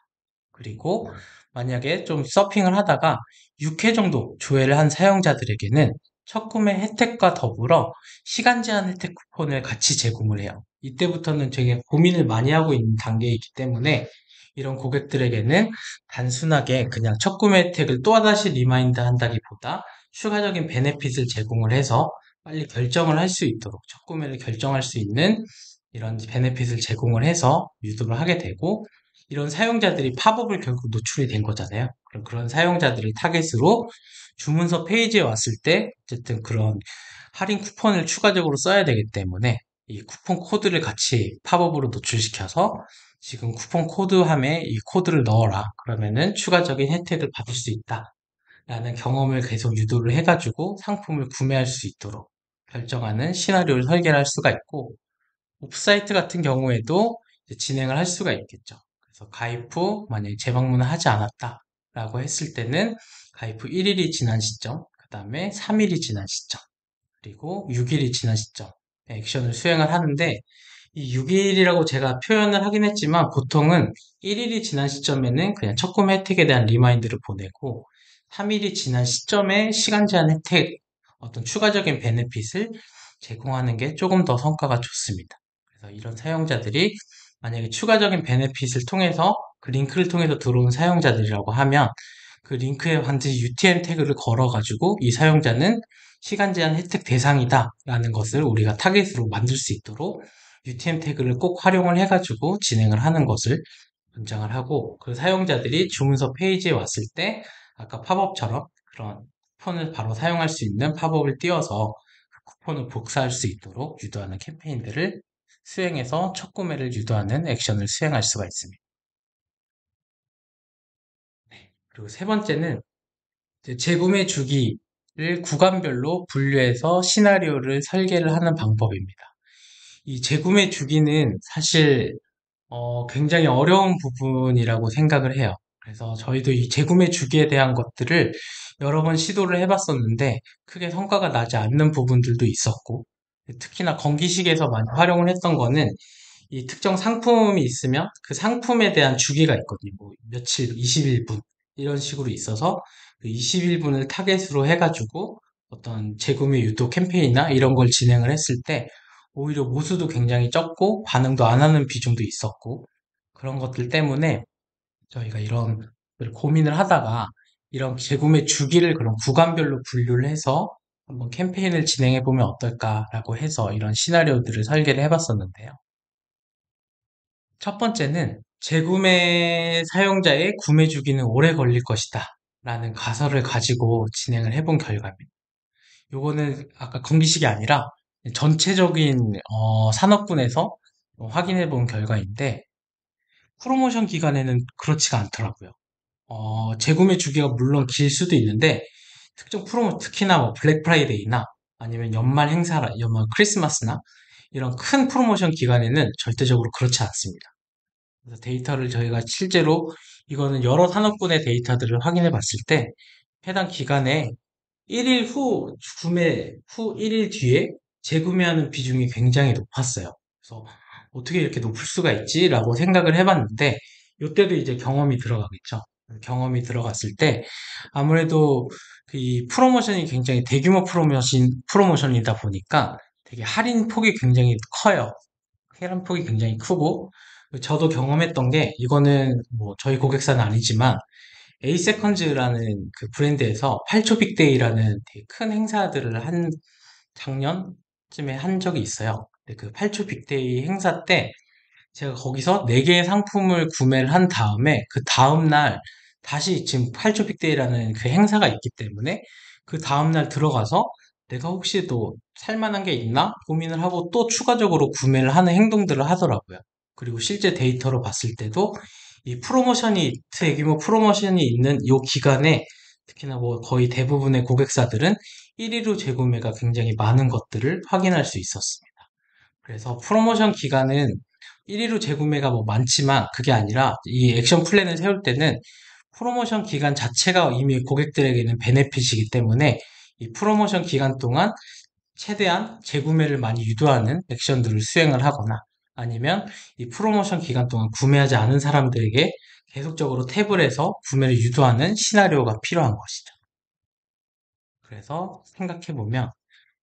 그리고 만약에 좀 서핑을 하다가 6회 정도 조회를 한 사용자들에게는 첫 구매 혜택과 더불어 시간 제한 혜택 쿠폰을 같이 제공을 해요. 이때부터는 되게 고민을 많이 하고 있는 단계이기 때문에 이런 고객들에게는 단순하게 그냥 첫 구매 혜택을 또다시 리마인드 한다기보다 추가적인 베네핏을 제공을 해서 빨리 결정을 할 수 있도록 첫 구매를 결정할 수 있는 이런 베네핏을 제공을 해서 유도를 하게 되고 이런 사용자들이 팝업을 결국 노출이 된 거잖아요. 그런 사용자들을 타겟으로 주문서 페이지에 왔을 때 어쨌든 그런 할인 쿠폰을 추가적으로 써야 되기 때문에 이 쿠폰 코드를 같이 팝업으로 노출시켜서 지금 쿠폰 코드함에 이 코드를 넣어라. 그러면은 추가적인 혜택을 받을 수 있다. 라는 경험을 계속 유도를 해가지고 상품을 구매할 수 있도록 결정하는 시나리오를 설계를 할 수가 있고 옵사이트 같은 경우에도 이제 진행을 할 수가 있겠죠. 그래서 가입 후 만약에 재방문을 하지 않았다라고 했을 때는 가입 후 1일이 지난 시점, 그 다음에 3일이 지난 시점, 그리고 6일이 지난 시점 액션을 수행을 하는데 이 6일이라고 제가 표현을 하긴 했지만 보통은 1일이 지난 시점에는 그냥 첫 구매 혜택에 대한 리마인드를 보내고 3일이 지난 시점에 시간 제한 혜택, 어떤 추가적인 베네핏을 제공하는 게 조금 더 성과가 좋습니다. 그래서 이런 사용자들이 만약에 추가적인 베네핏을 통해서 그 링크를 통해서 들어온 사용자들이라고 하면 그 링크에 반드시 UTM 태그를 걸어가지고 이 사용자는 시간 제한 혜택 대상이다 라는 것을 우리가 타겟으로 만들 수 있도록 UTM 태그를 꼭 활용을 해가지고 진행을 하는 것을 권장을 하고 그 사용자들이 주문서 페이지에 왔을 때 아까 팝업처럼 그런 쿠폰을 바로 사용할 수 있는 팝업을 띄워서 그 쿠폰을 복사할 수 있도록 유도하는 캠페인들을 수행해서 첫 구매를 유도하는 액션을 수행할 수가 있습니다. 그리고 세 번째는 이제 재구매 주기를 구간별로 분류해서 시나리오를 설계를 하는 방법입니다. 이 재구매 주기는 사실 굉장히 어려운 부분이라고 생각을 해요. 그래서 저희도 이 재구매 주기에 대한 것들을 여러 번 시도를 해봤었는데 크게 성과가 나지 않는 부분들도 있었고 특히나 건기식에서 많이 활용을 했던 거는 이 특정 상품이 있으면 그 상품에 대한 주기가 있거든요. 뭐 며칠, 21분 이런 식으로 있어서 그 21분을 타겟으로 해가지고 어떤 재구매 유도 캠페인이나 이런 걸 진행을 했을 때 오히려 모수도 굉장히 적고 반응도 안 하는 비중도 있었고 그런 것들 때문에 저희가 이런 고민을 하다가 이런 재구매 주기를 그런 구간별로 분류를 해서 한번 캠페인을 진행해 보면 어떨까라고 해서 이런 시나리오들을 설계를 해봤었는데요. 첫 번째는 재구매 사용자의 구매 주기는 오래 걸릴 것이다 라는 가설을 가지고 진행을 해본 결과입니다. 요거는 아까 건기식이 아니라 전체적인 산업군에서 확인해 본 결과인데 프로모션 기간에는 그렇지가 않더라고요. 재구매 주기가 물론 길 수도 있는데 특정 프로모 특히나 뭐 블랙 프라이데이나 아니면 연말 행사라 연말 크리스마스나 이런 큰 프로모션 기간에는 절대적으로 그렇지 않습니다. 그래서 데이터를 저희가 실제로 이거는 여러 산업군의 데이터들을 확인해 봤을 때 해당 기간에 1일 후 구매 후 1일 뒤에 재구매하는 비중이 굉장히 높았어요. 그래서 어떻게 이렇게 높을 수가 있지라고 생각을 해봤는데 이때도 이제 경험이 들어가겠죠. 경험이 들어갔을 때 아무래도 이 프로모션이 굉장히 대규모 프로모션이다 보니까 되게 할인 폭이 굉장히 커요. 할인 폭이 굉장히 크고, 저도 경험했던 게, 이거는 뭐 저희 고객사는 아니지만, 에이세컨즈라는 그 브랜드에서 8초 빅데이라는 되게 큰 행사들을 작년쯤에 한 적이 있어요. 근데 그 8초 빅데이 행사 때 제가 거기서 4개의 상품을 구매를 한 다음에 그 다음날 다시 지금 8초 빅데이라는 그 행사가 있기 때문에 그 다음날 들어가서 내가 혹시 또 살만한 게 있나 고민을 하고 또 추가적으로 구매를 하는 행동들을 하더라고요. 그리고 실제 데이터로 봤을 때도 이 프로모션이 대규모 프로모션이 있는 이 기간에 특히나 뭐 거의 대부분의 고객사들은 1위로 재구매가 굉장히 많은 것들을 확인할 수 있었습니다. 그래서 프로모션 기간은 1위로 재구매가 뭐 많지만 그게 아니라 이 액션 플랜을 세울 때는 프로모션 기간 자체가 이미 고객들에게는 베네핏이기 때문에 이 프로모션 기간 동안 최대한 재구매를 많이 유도하는 액션들을 수행을 하거나 아니면 이 프로모션 기간 동안 구매하지 않은 사람들에게 계속적으로 탭을 해서 구매를 유도하는 시나리오가 필요한 것이죠. 그래서 생각해보면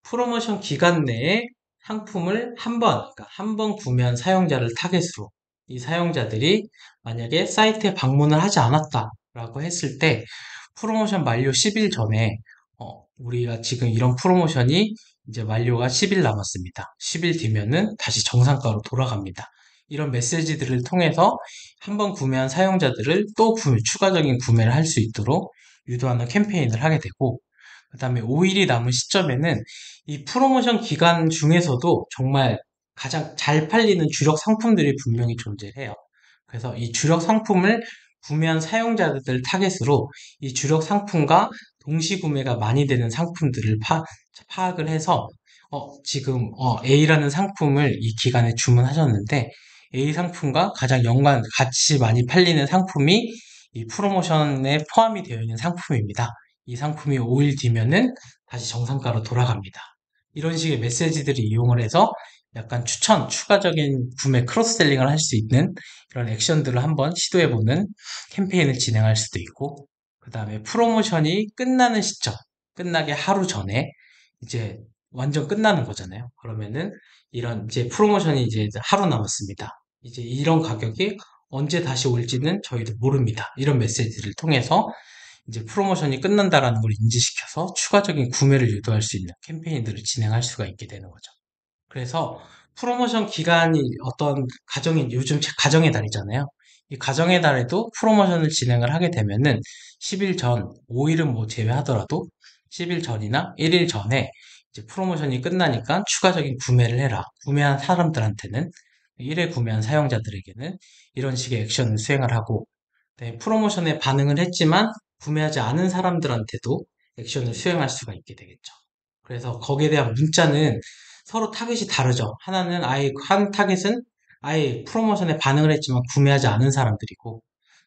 프로모션 기간 내에 상품을 그러니까 한 번 구매한 사용자를 타겟으로 이 사용자들이 만약에 사이트에 방문을 하지 않았다라고 했을 때 프로모션 만료 10일 전에 우리가 지금 이런 프로모션이 이제 만료가 10일 남았습니다. 10일 뒤면은 다시 정상가로 돌아갑니다. 이런 메시지들을 통해서 한 번 구매한 사용자들을 또 추가적인 구매를 할 수 있도록 유도하는 캠페인을 하게 되고 그다음에 5일이 남은 시점에는 이 프로모션 기간 중에서도 정말 가장 잘 팔리는 주력 상품들이 분명히 존재해요. 그래서 이 주력 상품을 구매한 사용자들 타겟으로 이 주력 상품과 동시 구매가 많이 되는 상품들을 파악을 해서 지금 A라는 상품을 이 기간에 주문하셨는데 A 상품과 가장 같이 많이 팔리는 상품이 이 프로모션에 포함이 되어 있는 상품입니다. 이 상품이 5일 뒤면은 다시 정상가로 돌아갑니다. 이런 식의 메시지들을 이용을 해서 약간 추가적인 구매 크로스셀링을 할 수 있는 그런 액션들을 한번 시도해보는 캠페인을 진행할 수도 있고, 그 다음에 프로모션이 끝나는 시점, 끝나기 하루 전에 이제 완전 끝나는 거잖아요. 그러면은 이런 이제 프로모션이 이제 하루 남았습니다. 이제 이런 가격이 언제 다시 올지는 저희도 모릅니다. 이런 메시지를 통해서 이제 프로모션이 끝난다라는 걸 인지시켜서 추가적인 구매를 유도할 수 있는 캠페인들을 진행할 수가 있게 되는 거죠. 그래서 프로모션 기간이 요즘 가정의 달이잖아요. 이 가정의 달에도 프로모션을 진행을 하게 되면은 10일 전, 5일은 뭐 제외하더라도 10일 전이나 1일 전에 이제 프로모션이 끝나니까 추가적인 구매를 해라. 구매한 사람들한테는 1회 구매한 사용자들에게는 이런 식의 액션을 수행을 하고 네, 프로모션에 반응을 했지만 구매하지 않은 사람들한테도 액션을 수행할 수가 있게 되겠죠. 그래서 거기에 대한 문자는 서로 타겟이 다르죠. 한 타겟은 아예 프로모션에 반응을 했지만 구매하지 않은 사람들이고,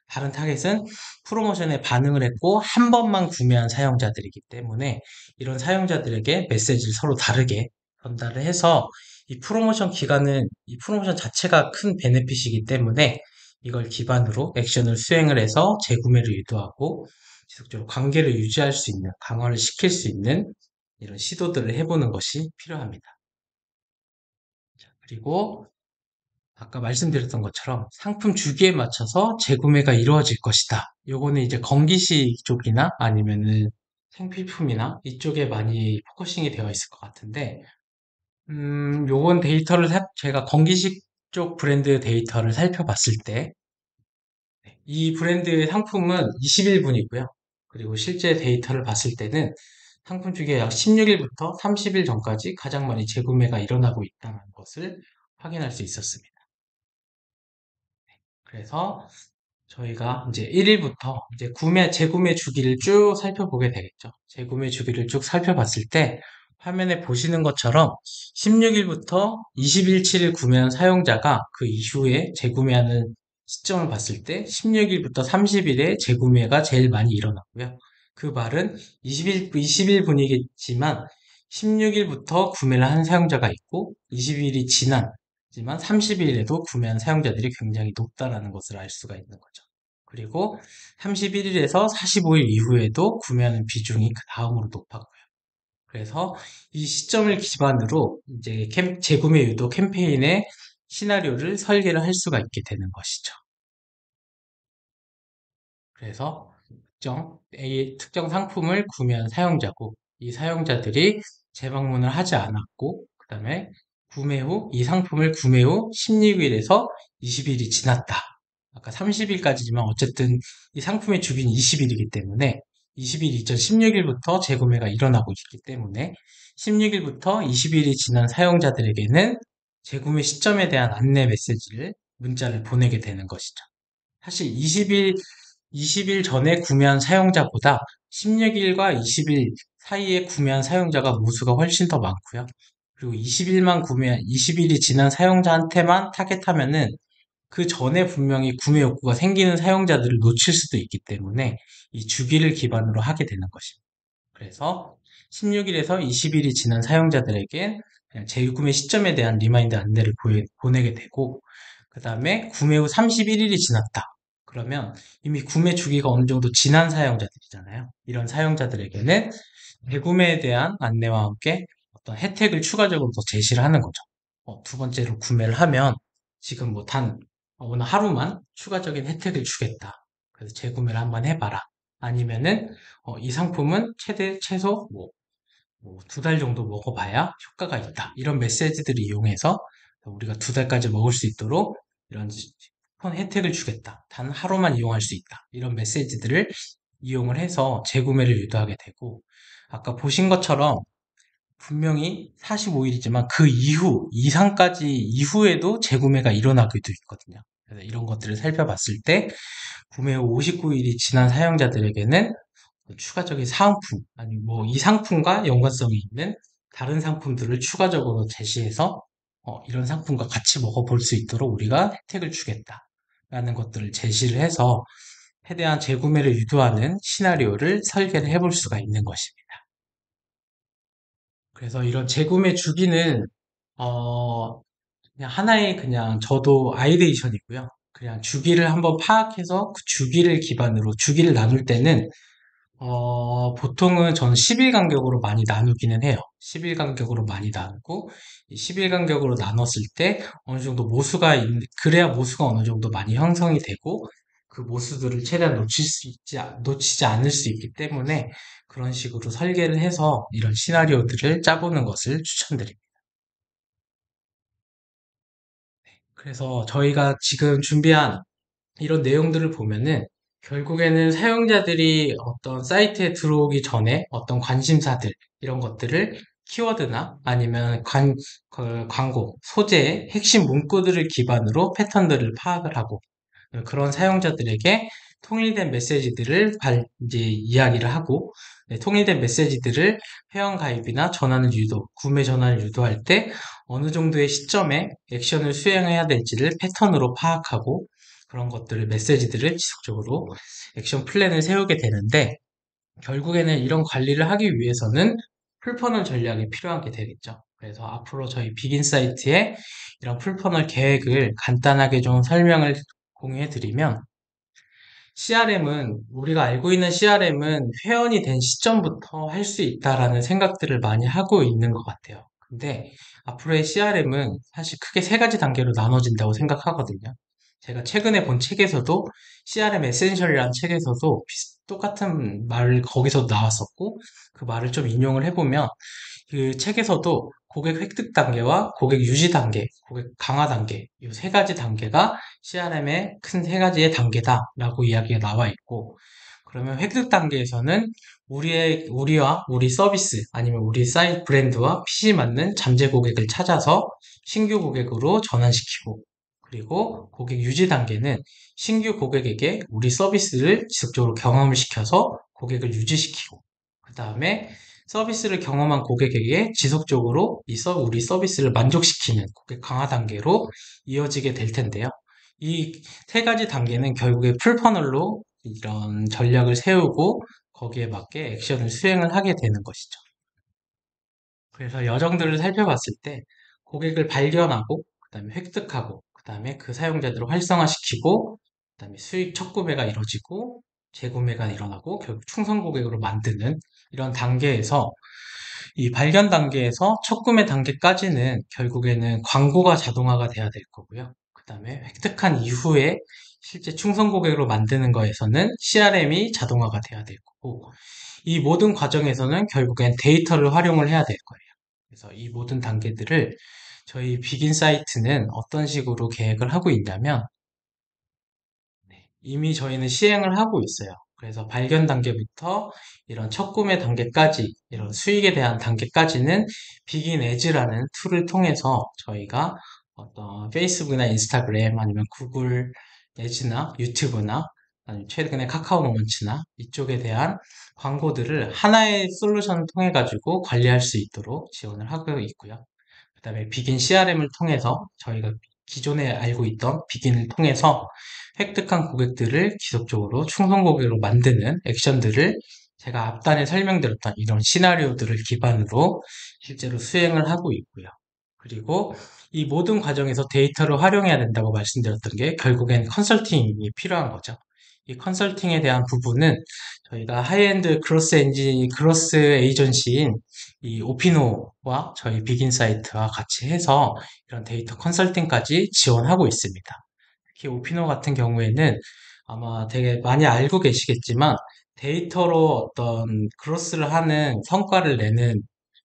다른 타겟은 프로모션에 반응을 했고, 한 번만 구매한 사용자들이기 때문에, 이런 사용자들에게 메시지를 서로 다르게 전달을 해서, 이 프로모션 자체가 큰 베네핏이기 때문에, 이걸 기반으로 액션을 수행을 해서 재구매를 유도하고, 지속적으로 관계를 유지할 수 있는, 강화를 시킬 수 있는 이런 시도들을 해보는 것이 필요합니다. 그리고 아까 말씀드렸던 것처럼 상품 주기에 맞춰서 재구매가 이루어질 것이다. 요거는 이제 건기시 쪽이나 아니면은 생필품이나 이쪽에 많이 포커싱이 되어 있을 것 같은데, 요건 제가 건기식 쪽 브랜드 데이터를 살펴봤을 때, 이 브랜드의 상품은 21분이고요. 그리고 실제 데이터를 봤을 때는 상품 주기에 약 16일부터 30일 전까지 가장 많이 재구매가 일어나고 있다는 것을 확인할 수 있었습니다. 그래서 저희가 이제 1일부터 이제 재구매 주기를 쭉 살펴보게 되겠죠. 재구매 주기를 쭉 살펴봤을 때 화면에 보시는 것처럼 16일부터 20일치를 구매한 사용자가 그 이후에 재구매하는 시점을 봤을 때 16일부터 30일에 재구매가 제일 많이 일어났고요. 그 말은 20일 분이겠지만 16일부터 구매를 한 사용자가 있고 20일이 지난 30일에도 구매한 사용자들이 굉장히 높다라는 것을 알 수가 있는 거죠. 그리고 31일에서 45일 이후에도 구매하는 비중이 그 다음으로 높았고요. 그래서 이 시점을 기반으로 이제 재구매 유도 캠페인의 시나리오를 설계를 할 수가 있게 되는 것이죠. 그래서 특정 상품을 구매한 사용자고, 이 사용자들이 재방문을 하지 않았고, 그 다음에 이 상품을 구매 후 16일에서 20일이 지났다. 아까 30일까지지만 어쨌든 이 상품의 주기는 20일이기 때문에 20일 이전 16일부터 재구매가 일어나고 있기 때문에 16일부터 20일이 지난 사용자들에게는 재구매 시점에 대한 안내 문자를 보내게 되는 것이죠. 사실 20일 전에 구매한 사용자보다 16일과 20일 사이에 구매한 사용자가 무수가 훨씬 더 많고요. 그리고 20일이 지난 사용자한테만 타겟하면은 그 전에 분명히 구매 욕구가 생기는 사용자들을 놓칠 수도 있기 때문에 이 주기를 기반으로 하게 되는 것입니다. 그래서 16일에서 20일이 지난 사용자들에게 그냥 재구매 시점에 대한 리마인드 안내를 보내게 되고, 그 다음에 구매 후 31일이 지났다. 그러면 이미 구매 주기가 어느 정도 지난 사용자들이잖아요. 이런 사용자들에게는 재구매에 대한 안내와 함께 어떤 혜택을 추가적으로 더 제시를 하는 거죠. 두 번째로 구매를 하면 지금 뭐 오늘 하루만 추가적인 혜택을 주겠다. 그래서 재구매를 한번 해봐라. 아니면은 이 상품은 최소 두 달 정도 먹어봐야 효과가 있다. 이런 메시지들을 이용해서 우리가 두 달까지 먹을 수 있도록 이런 쿠폰 혜택을 주겠다. 단 하루만 이용할 수 있다. 이런 메시지들을 이용을 해서 재구매를 유도하게 되고, 아까 보신 것처럼 분명히 45일이지만 그 이후에도 재구매가 일어나기도 있거든요. 그래서 이런 것들을 살펴봤을 때 구매 후 59일이 지난 사용자들에게는 추가적인 사은품, 아니 뭐 이 상품과 연관성이 있는 다른 상품들을 추가적으로 제시해서 이런 상품과 같이 먹어볼 수 있도록 우리가 혜택을 주겠다라는 것들을 제시를 해서 최대한 재구매를 유도하는 시나리오를 설계를 해볼 수가 있는 것입니다. 그래서 이런 재구매 주기는 어, 그냥 하나의 그냥 저도 아이데이션이고요. 그냥 주기를 한번 파악해서 그 주기를 나눌 때는 보통은 저는 10일 간격으로 많이 나누기는 해요. 10일 간격으로 많이 나누고, 이 10일 간격으로 나눴을 때 어느 정도 그래야 모수가 어느 정도 많이 형성이 되고, 그 모수들을 최대한 놓치지 않을 수 있기 때문에 그런 식으로 설계를 해서 이런 시나리오들을 짜보는 것을 추천드립니다. 그래서 저희가 지금 준비한 이런 내용들을 보면은 결국에는 사용자들이 어떤 사이트에 들어오기 전에 어떤 관심사들, 이런 것들을 키워드나 아니면 광고, 소재의 핵심 문구들을 기반으로 패턴들을 파악을 하고 그런 사용자들에게 통일된 메시지들을 이제 이야기를 하고 통일된 메시지들을 회원 가입이나 구매 전환을 유도할 때 어느 정도의 시점에 액션을 수행해야 될지를 패턴으로 파악하고 그런 메시지들을 지속적으로 액션 플랜을 세우게 되는데 결국에는 이런 관리를 하기 위해서는 풀퍼널 전략이 필요하게 되겠죠. 그래서 앞으로 저희 비긴 사이트에 이런 풀퍼널 계획을 간단하게 좀 설명을 공유해 드리면 우리가 알고 있는 CRM은 회원이 된 시점부터 할 수 있다라는 생각들을 많이 하고 있는 것 같아요. 근데 앞으로의 CRM은 사실 크게 세 가지 단계로 나눠진다고 생각하거든요. 제가 최근에 본 책에서도 CRM 에센셜이라는 책에서도 똑같은 말 거기서 나왔었고 그 말을 좀 인용을 해보면 그 책에서도 고객 획득 단계와 고객 유지 단계, 고객 강화 단계, 이 세 가지 단계가 CRM의 큰 세 가지의 단계다라고 이야기가 나와 있고, 그러면 획득 단계에서는 우리와 우리 서비스 아니면 우리 사이트 브랜드와 핏이 맞는 잠재 고객을 찾아서 신규 고객으로 전환시키고, 그리고 고객 유지 단계는 신규 고객에게 우리 서비스를 지속적으로 경험을 시켜서 고객을 유지시키고, 그 다음에 서비스를 경험한 고객에게 지속적으로 우리 서비스를 만족시키는 고객 강화 단계로 이어지게 될 텐데요. 이 세 가지 단계는 결국에 풀퍼널로 이런 전략을 세우고 거기에 맞게 액션을 수행을 하게 되는 것이죠. 그래서 여정들을 살펴봤을 때 고객을 발견하고, 그다음에 획득하고, 그다음에 그 사용자들을 활성화시키고, 그다음에 수익 첫 구매가 이루어지고, 재구매가 일어나고, 결국 충성 고객으로 만드는 이런 단계에서 이 발견 단계에서 첫 구매 단계까지는 결국에는 광고가 자동화가 돼야 될 거고요. 그 다음에 획득한 이후에 실제 충성 고객으로 만드는 거에서는 CRM이 자동화가 돼야 될 거고, 이 모든 과정에서는 결국엔 데이터를 활용을 해야 될 거예요. 그래서 이 모든 단계들을 저희 비긴 사이트는 어떤 식으로 계획을 하고 있냐면, 네, 이미 저희는 시행을 하고 있어요. 그래서 발견 단계부터 이런 첫 구매 단계까지, 이런 수익에 대한 단계까지는 비긴 에즈라는 툴을 통해서 저희가 어떤 페이스북이나 인스타그램 아니면 구글 에즈나 유튜브나 아니면 최근에 카카오 모먼츠나 이쪽에 대한 광고들을 하나의 솔루션을 통해 가지고 관리할 수 있도록 지원을 하고 있고요. 그다음에 비긴 CRM을 통해서 저희가 기존에 알고 있던 비긴을 통해서 획득한 고객들을 지속적으로 충성 고객으로 만드는 액션들을 제가 앞단에 설명드렸던 이런 시나리오들을 기반으로 실제로 수행을 하고 있고요. 그리고 이 모든 과정에서 데이터를 활용해야 된다고 말씀드렸던 게 결국엔 컨설팅이 필요한 거죠. 이 컨설팅에 대한 부분은 저희가 하이엔드 크로스 에이전시인 이 오피노와 저희 비긴사이트와 같이 해서 이런 데이터 컨설팅까지 지원하고 있습니다. 특히 오피노 같은 경우에는 아마 되게 많이 알고 계시겠지만 데이터로 어떤 크로스를 하는 성과를 내는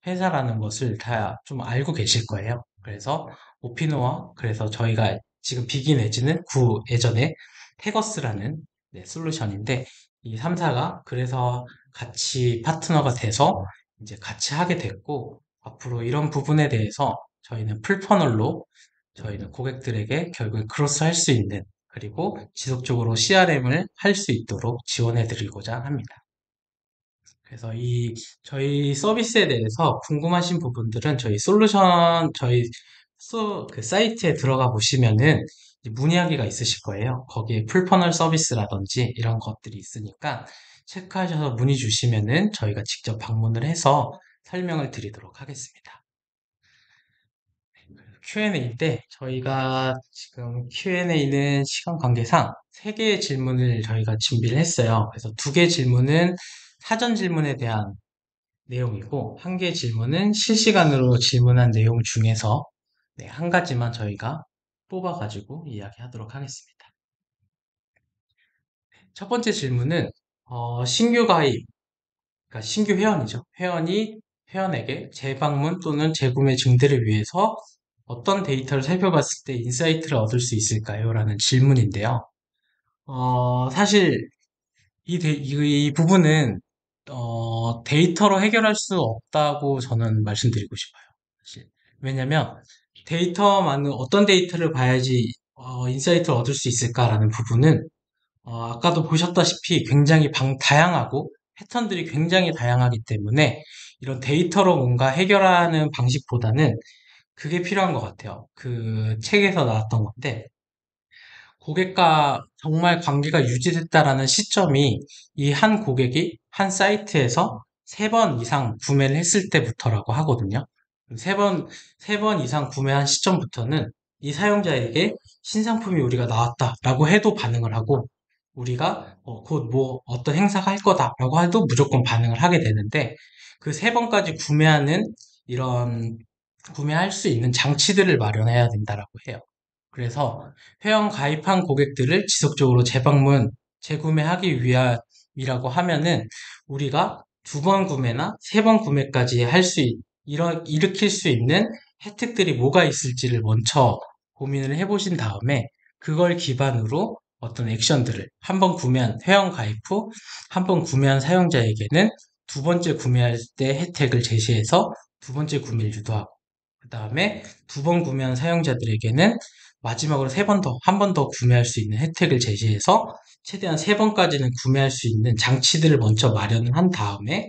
회사라는 것을 다 좀 알고 계실 거예요. 그래서 오피노와 그래서 저희가 지금 비긴 에즈는 예전에 태거스라는 네, 솔루션인데 이 3사가 그래서 같이 파트너가 돼서 이제 같이 하게 됐고 앞으로 이런 부분에 대해서 저희는 풀퍼널로 저희는 고객들에게 결국 크로스 할 수 있는 그리고 지속적으로 CRM을 할 수 있도록 지원해 드리고자 합니다. 그래서 이 저희 서비스에 대해서 궁금하신 부분들은 저희 솔루션 저희 그 사이트에 들어가 보시면은 이제 문의하기가 있으실 거예요. 거기에 풀퍼널 서비스라든지 이런 것들이 있으니까 체크하셔서 문의 주시면은 저희가 직접 방문을 해서 설명을 드리도록 하겠습니다. Q&A 때 저희가 지금 Q&A는 시간 관계상 3개의 질문을 저희가 준비를 했어요. 그래서 2개 질문은 사전 질문에 대한 내용이고, 1개 질문은 실시간으로 질문한 내용 중에서 네, 한 가지만 저희가 뽑아가지고 이야기하도록 하겠습니다. 첫 번째 질문은 신규 가입, 그러니까 신규 회원이죠. 회원에게 재방문 또는 재구매 증대를 위해서 어떤 데이터를 살펴봤을 때 인사이트를 얻을 수 있을까요? 라는 질문인데요. 사실 이 부분은 데이터로 해결할 수 없다고 저는 말씀드리고 싶어요. 사실. 왜냐면 데이터만은 어떤 데이터를 봐야지 인사이트를 얻을 수 있을까라는 부분은 아까도 보셨다시피 굉장히 다양하고 패턴들이 굉장히 다양하기 때문에 이런 데이터로 뭔가 해결하는 방식보다는 그게 필요한 것 같아요. 그 책에서 나왔던 건데 고객과 정말 관계가 유지됐다라는 시점이 이 한 고객이 한 사이트에서 3번 이상 구매를 했을 때부터라고 하거든요. 세 번 이상 구매한 시점부터는 이 사용자에게 신상품이 우리가 나왔다라고 해도 반응을 하고 우리가 곧 뭐 어떤 행사가 할 거다라고 해도 무조건 반응을 하게 되는데 그 3번까지 이런 구매할 수 있는 장치들을 마련해야 된다라고 해요. 그래서 회원 가입한 고객들을 지속적으로 재구매하기 위함이라고 하면은 우리가 2번 구매나 3번 구매까지 일으킬 수 있는 혜택들이 뭐가 있을지를 먼저 고민을 해보신 다음에 그걸 기반으로 어떤 액션들을 한 번 구매한 회원 가입 후 한 번 구매한 사용자에게는 2번째 구매할 때 혜택을 제시해서 2번째 구매를 유도하고 그 다음에 2번 구매한 사용자들에게는 마지막으로 한 번 더 구매할 수 있는 혜택을 제시해서 최대한 3번까지는 구매할 수 있는 장치들을 먼저 마련을 한 다음에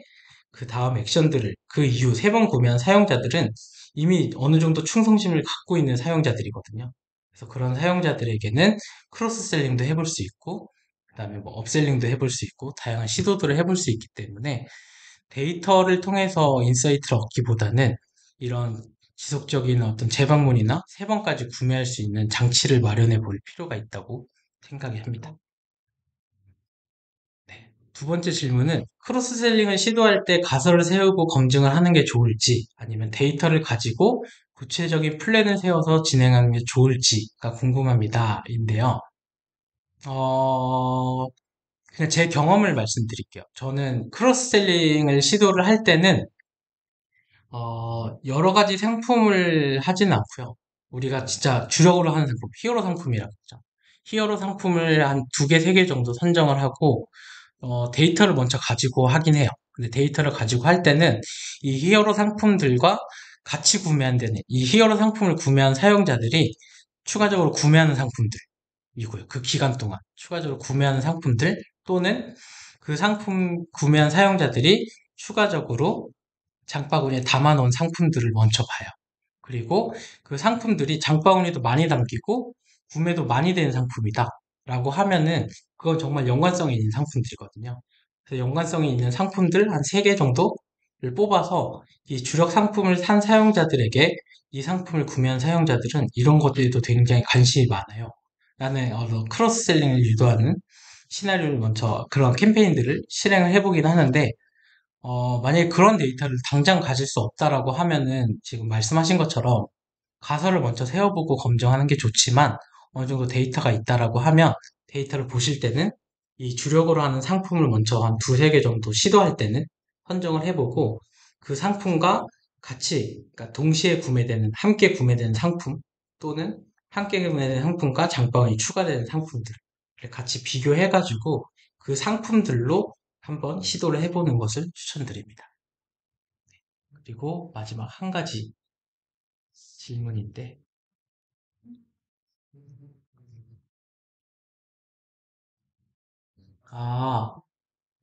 그 다음 액션들을 그 이후 3번 구매한 사용자들은 이미 어느 정도 충성심을 갖고 있는 사용자들이거든요. 그래서 그런 사용자들에게는 크로스셀링도 해볼 수 있고 그다음에 뭐 업셀링도 해볼 수 있고 다양한 시도들을 해볼 수 있기 때문에 데이터를 통해서 인사이트를 얻기보다는 이런 지속적인 어떤 재방문이나 3번까지 구매할 수 있는 장치를 마련해 볼 필요가 있다고 생각이 합니다. 네. 두 번째 질문은 크로스셀링을 시도할 때 가설을 세우고 검증을 하는 게 좋을지 아니면 데이터를 가지고 구체적인 플랜을 세워서 진행하는 게 좋을지가 궁금합니다. 인데요. 어, 그냥 제 경험을 말씀드릴게요. 저는 크로스셀링을 시도를 할 때는 여러 가지 상품을 하진 않고요. 우리가 진짜 주력으로 하는 상품, 히어로 상품이라고 하죠. 히어로 상품을 한 두 개, 세 개 정도 선정을 하고 데이터를 먼저 가지고 하긴 해요. 근데 데이터를 가지고 할 때는 이 히어로 상품들과 같이 구매한다는 이 히어로 상품을 구매한 사용자들이 추가적으로 구매하는 상품들이고요. 그 기간 동안 추가적으로 구매하는 상품들 또는 그 상품 구매한 사용자들이 추가적으로 장바구니에 담아놓은 상품들을 먼저 봐요. 그리고 그 상품들이 장바구니도 많이 담기고 구매도 많이 되는 상품이다. 라고 하면은 그건 정말 연관성이 있는 상품들이거든요. 그래서 연관성이 있는 상품들 한 3개 정도를 뽑아서 이 주력 상품을 산 사용자들에게 이 상품을 구매한 사용자들은 이런 것들에도 굉장히 관심이 많아요. 나는 크로스셀링을 유도하는 시나리오를 먼저 그런 캠페인들을 실행을 해보긴 하는데 만약에 그런 데이터를 당장 가질 수 없다라고 하면은 지금 말씀하신 것처럼 가설을 먼저 세워보고 검증하는 게 좋지만 어느 정도 데이터가 있다라고 하면 데이터를 보실 때는 이 주력으로 하는 상품을 먼저 한 두세 개 정도 시도할 때는 선정을 해보고 그 상품과 같이, 그러니까 동시에 구매되는, 함께 구매되는 상품 또는 함께 구매되는 상품과 장바구니 추가되는 상품들을 같이 비교해가지고 그 상품들로 한번 시도를 해보는 것을 추천드립니다. 그리고 마지막 한 가지 질문인데, 아,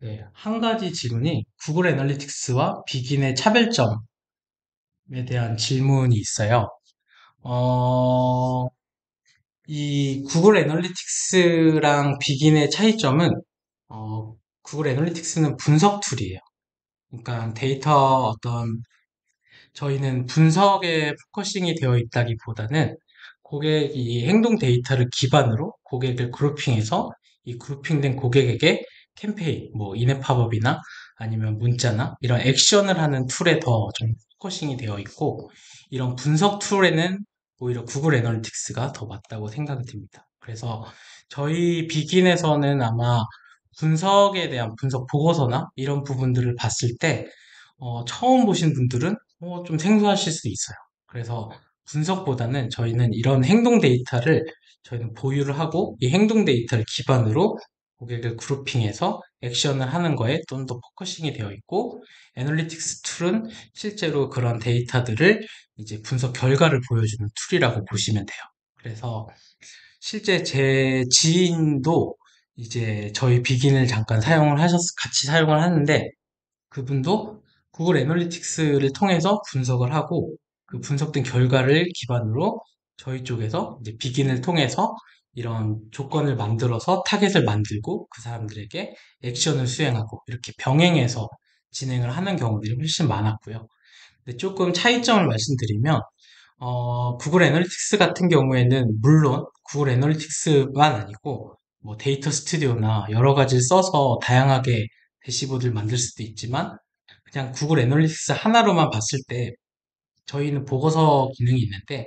네. 한 가지 질문이 구글 애널리틱스와 비긴의 차별점에 대한 질문이 있어요. 어, 이 구글 애널리틱스랑 비긴의 차이점은, 구글 애널리틱스는 분석 툴이에요. 그러니까 데이터 어떤 저희는 분석에 포커싱이 되어 있다기보다는 고객이 행동 데이터를 기반으로 고객을 그룹핑해서 이 그룹핑된 고객에게 캠페인, 뭐 인앱 팝업이나 아니면 문자나 이런 액션을 하는 툴에 더 좀 포커싱이 되어 있고 이런 분석 툴에는 오히려 구글 애널리틱스가 더 맞다고 생각이 듭니다. 그래서 저희 비긴에서는 아마 분석에 대한 분석 보고서나 이런 부분들을 봤을 때 처음 보신 분들은 좀 생소하실 수 있어요. 그래서 분석보다는 저희는 이런 행동 데이터를 저희는 보유를 하고 이 행동 데이터를 기반으로 고객을 그룹핑해서 액션을 하는 거에 좀 더 포커싱이 되어 있고 애널리틱스 툴은 실제로 그런 데이터들을 이제 분석 결과를 보여주는 툴이라고 보시면 돼요. 그래서 실제 제 지인도 이제 저희 비긴을 잠깐 같이 사용을 하는데 그분도 구글 애널리틱스를 통해서 분석을 하고 그 분석된 결과를 기반으로 저희 쪽에서 이제 비긴을 통해서 이런 조건을 만들어서 타겟을 만들고 그 사람들에게 액션을 수행하고 이렇게 병행해서 진행을 하는 경우들이 훨씬 많았고요. 근데 조금 차이점을 말씀드리면 구글 애널리틱스 같은 경우에는 물론 구글 애널리틱스만 아니고 뭐 데이터 스튜디오나 여러 가지를 써서 다양하게 대시보드를 만들 수도 있지만 그냥 구글 애널리틱스 하나로만 봤을 때 저희는 보고서 기능이 있는데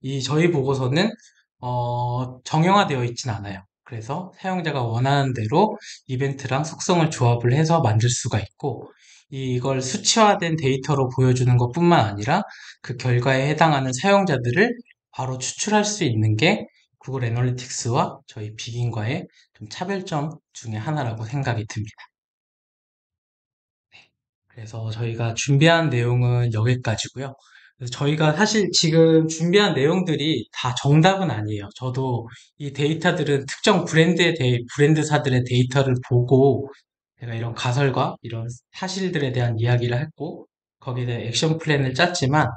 이 저희 보고서는 정형화되어 있진 않아요. 그래서 사용자가 원하는 대로 이벤트랑 속성을 조합을 해서 만들 수가 있고 이걸 수치화된 데이터로 보여주는 것뿐만 아니라 그 결과에 해당하는 사용자들을 바로 추출할 수 있는 게 구글 애널리틱스와 저희 비긴과의 좀 차별점 중에 하나라고 생각이 듭니다. 그래서 저희가 준비한 내용은 여기까지고요. 그래서 저희가 사실 지금 준비한 내용들이 다 정답은 아니에요. 저도 이 데이터들은 특정 브랜드사들의 데이터를 보고 제가 이런 가설과 이런 사실들에 대한 이야기를 했고 거기에 대해 액션 플랜을 짰지만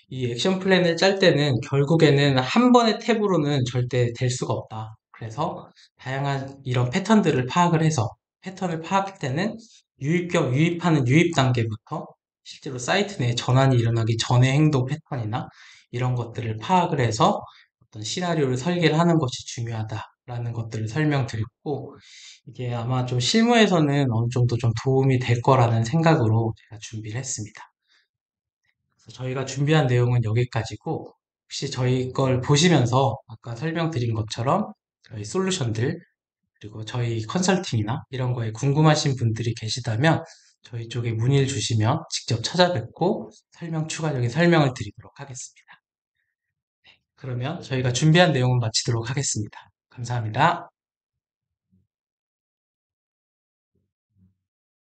이 액션 플랜을 짤 때는 결국에는 한 번의 탭으로는 절대 될 수가 없다. 그래서 다양한 이런 패턴들을 파악을 해서 패턴을 파악할 때는 유입하는 유입 단계부터 실제로 사이트 내에 전환이 일어나기 전의 행동 패턴이나 이런 것들을 파악을 해서 어떤 시나리오를 설계를 하는 것이 중요하다. 라는 것들을 설명드렸고, 이게 아마 좀 실무에서는 어느 정도 좀 도움이 될 거라는 생각으로 제가 준비를 했습니다. 그래서 저희가 준비한 내용은 여기까지고, 혹시 저희 걸 보시면서 아까 설명드린 것처럼 저희 솔루션들, 그리고 저희 컨설팅이나 이런 거에 궁금하신 분들이 계시다면 저희 쪽에 문의를 주시면 직접 찾아뵙고 추가적인 설명을 드리도록 하겠습니다. 그러면 저희가 준비한 내용은 마치도록 하겠습니다. 감사합니다.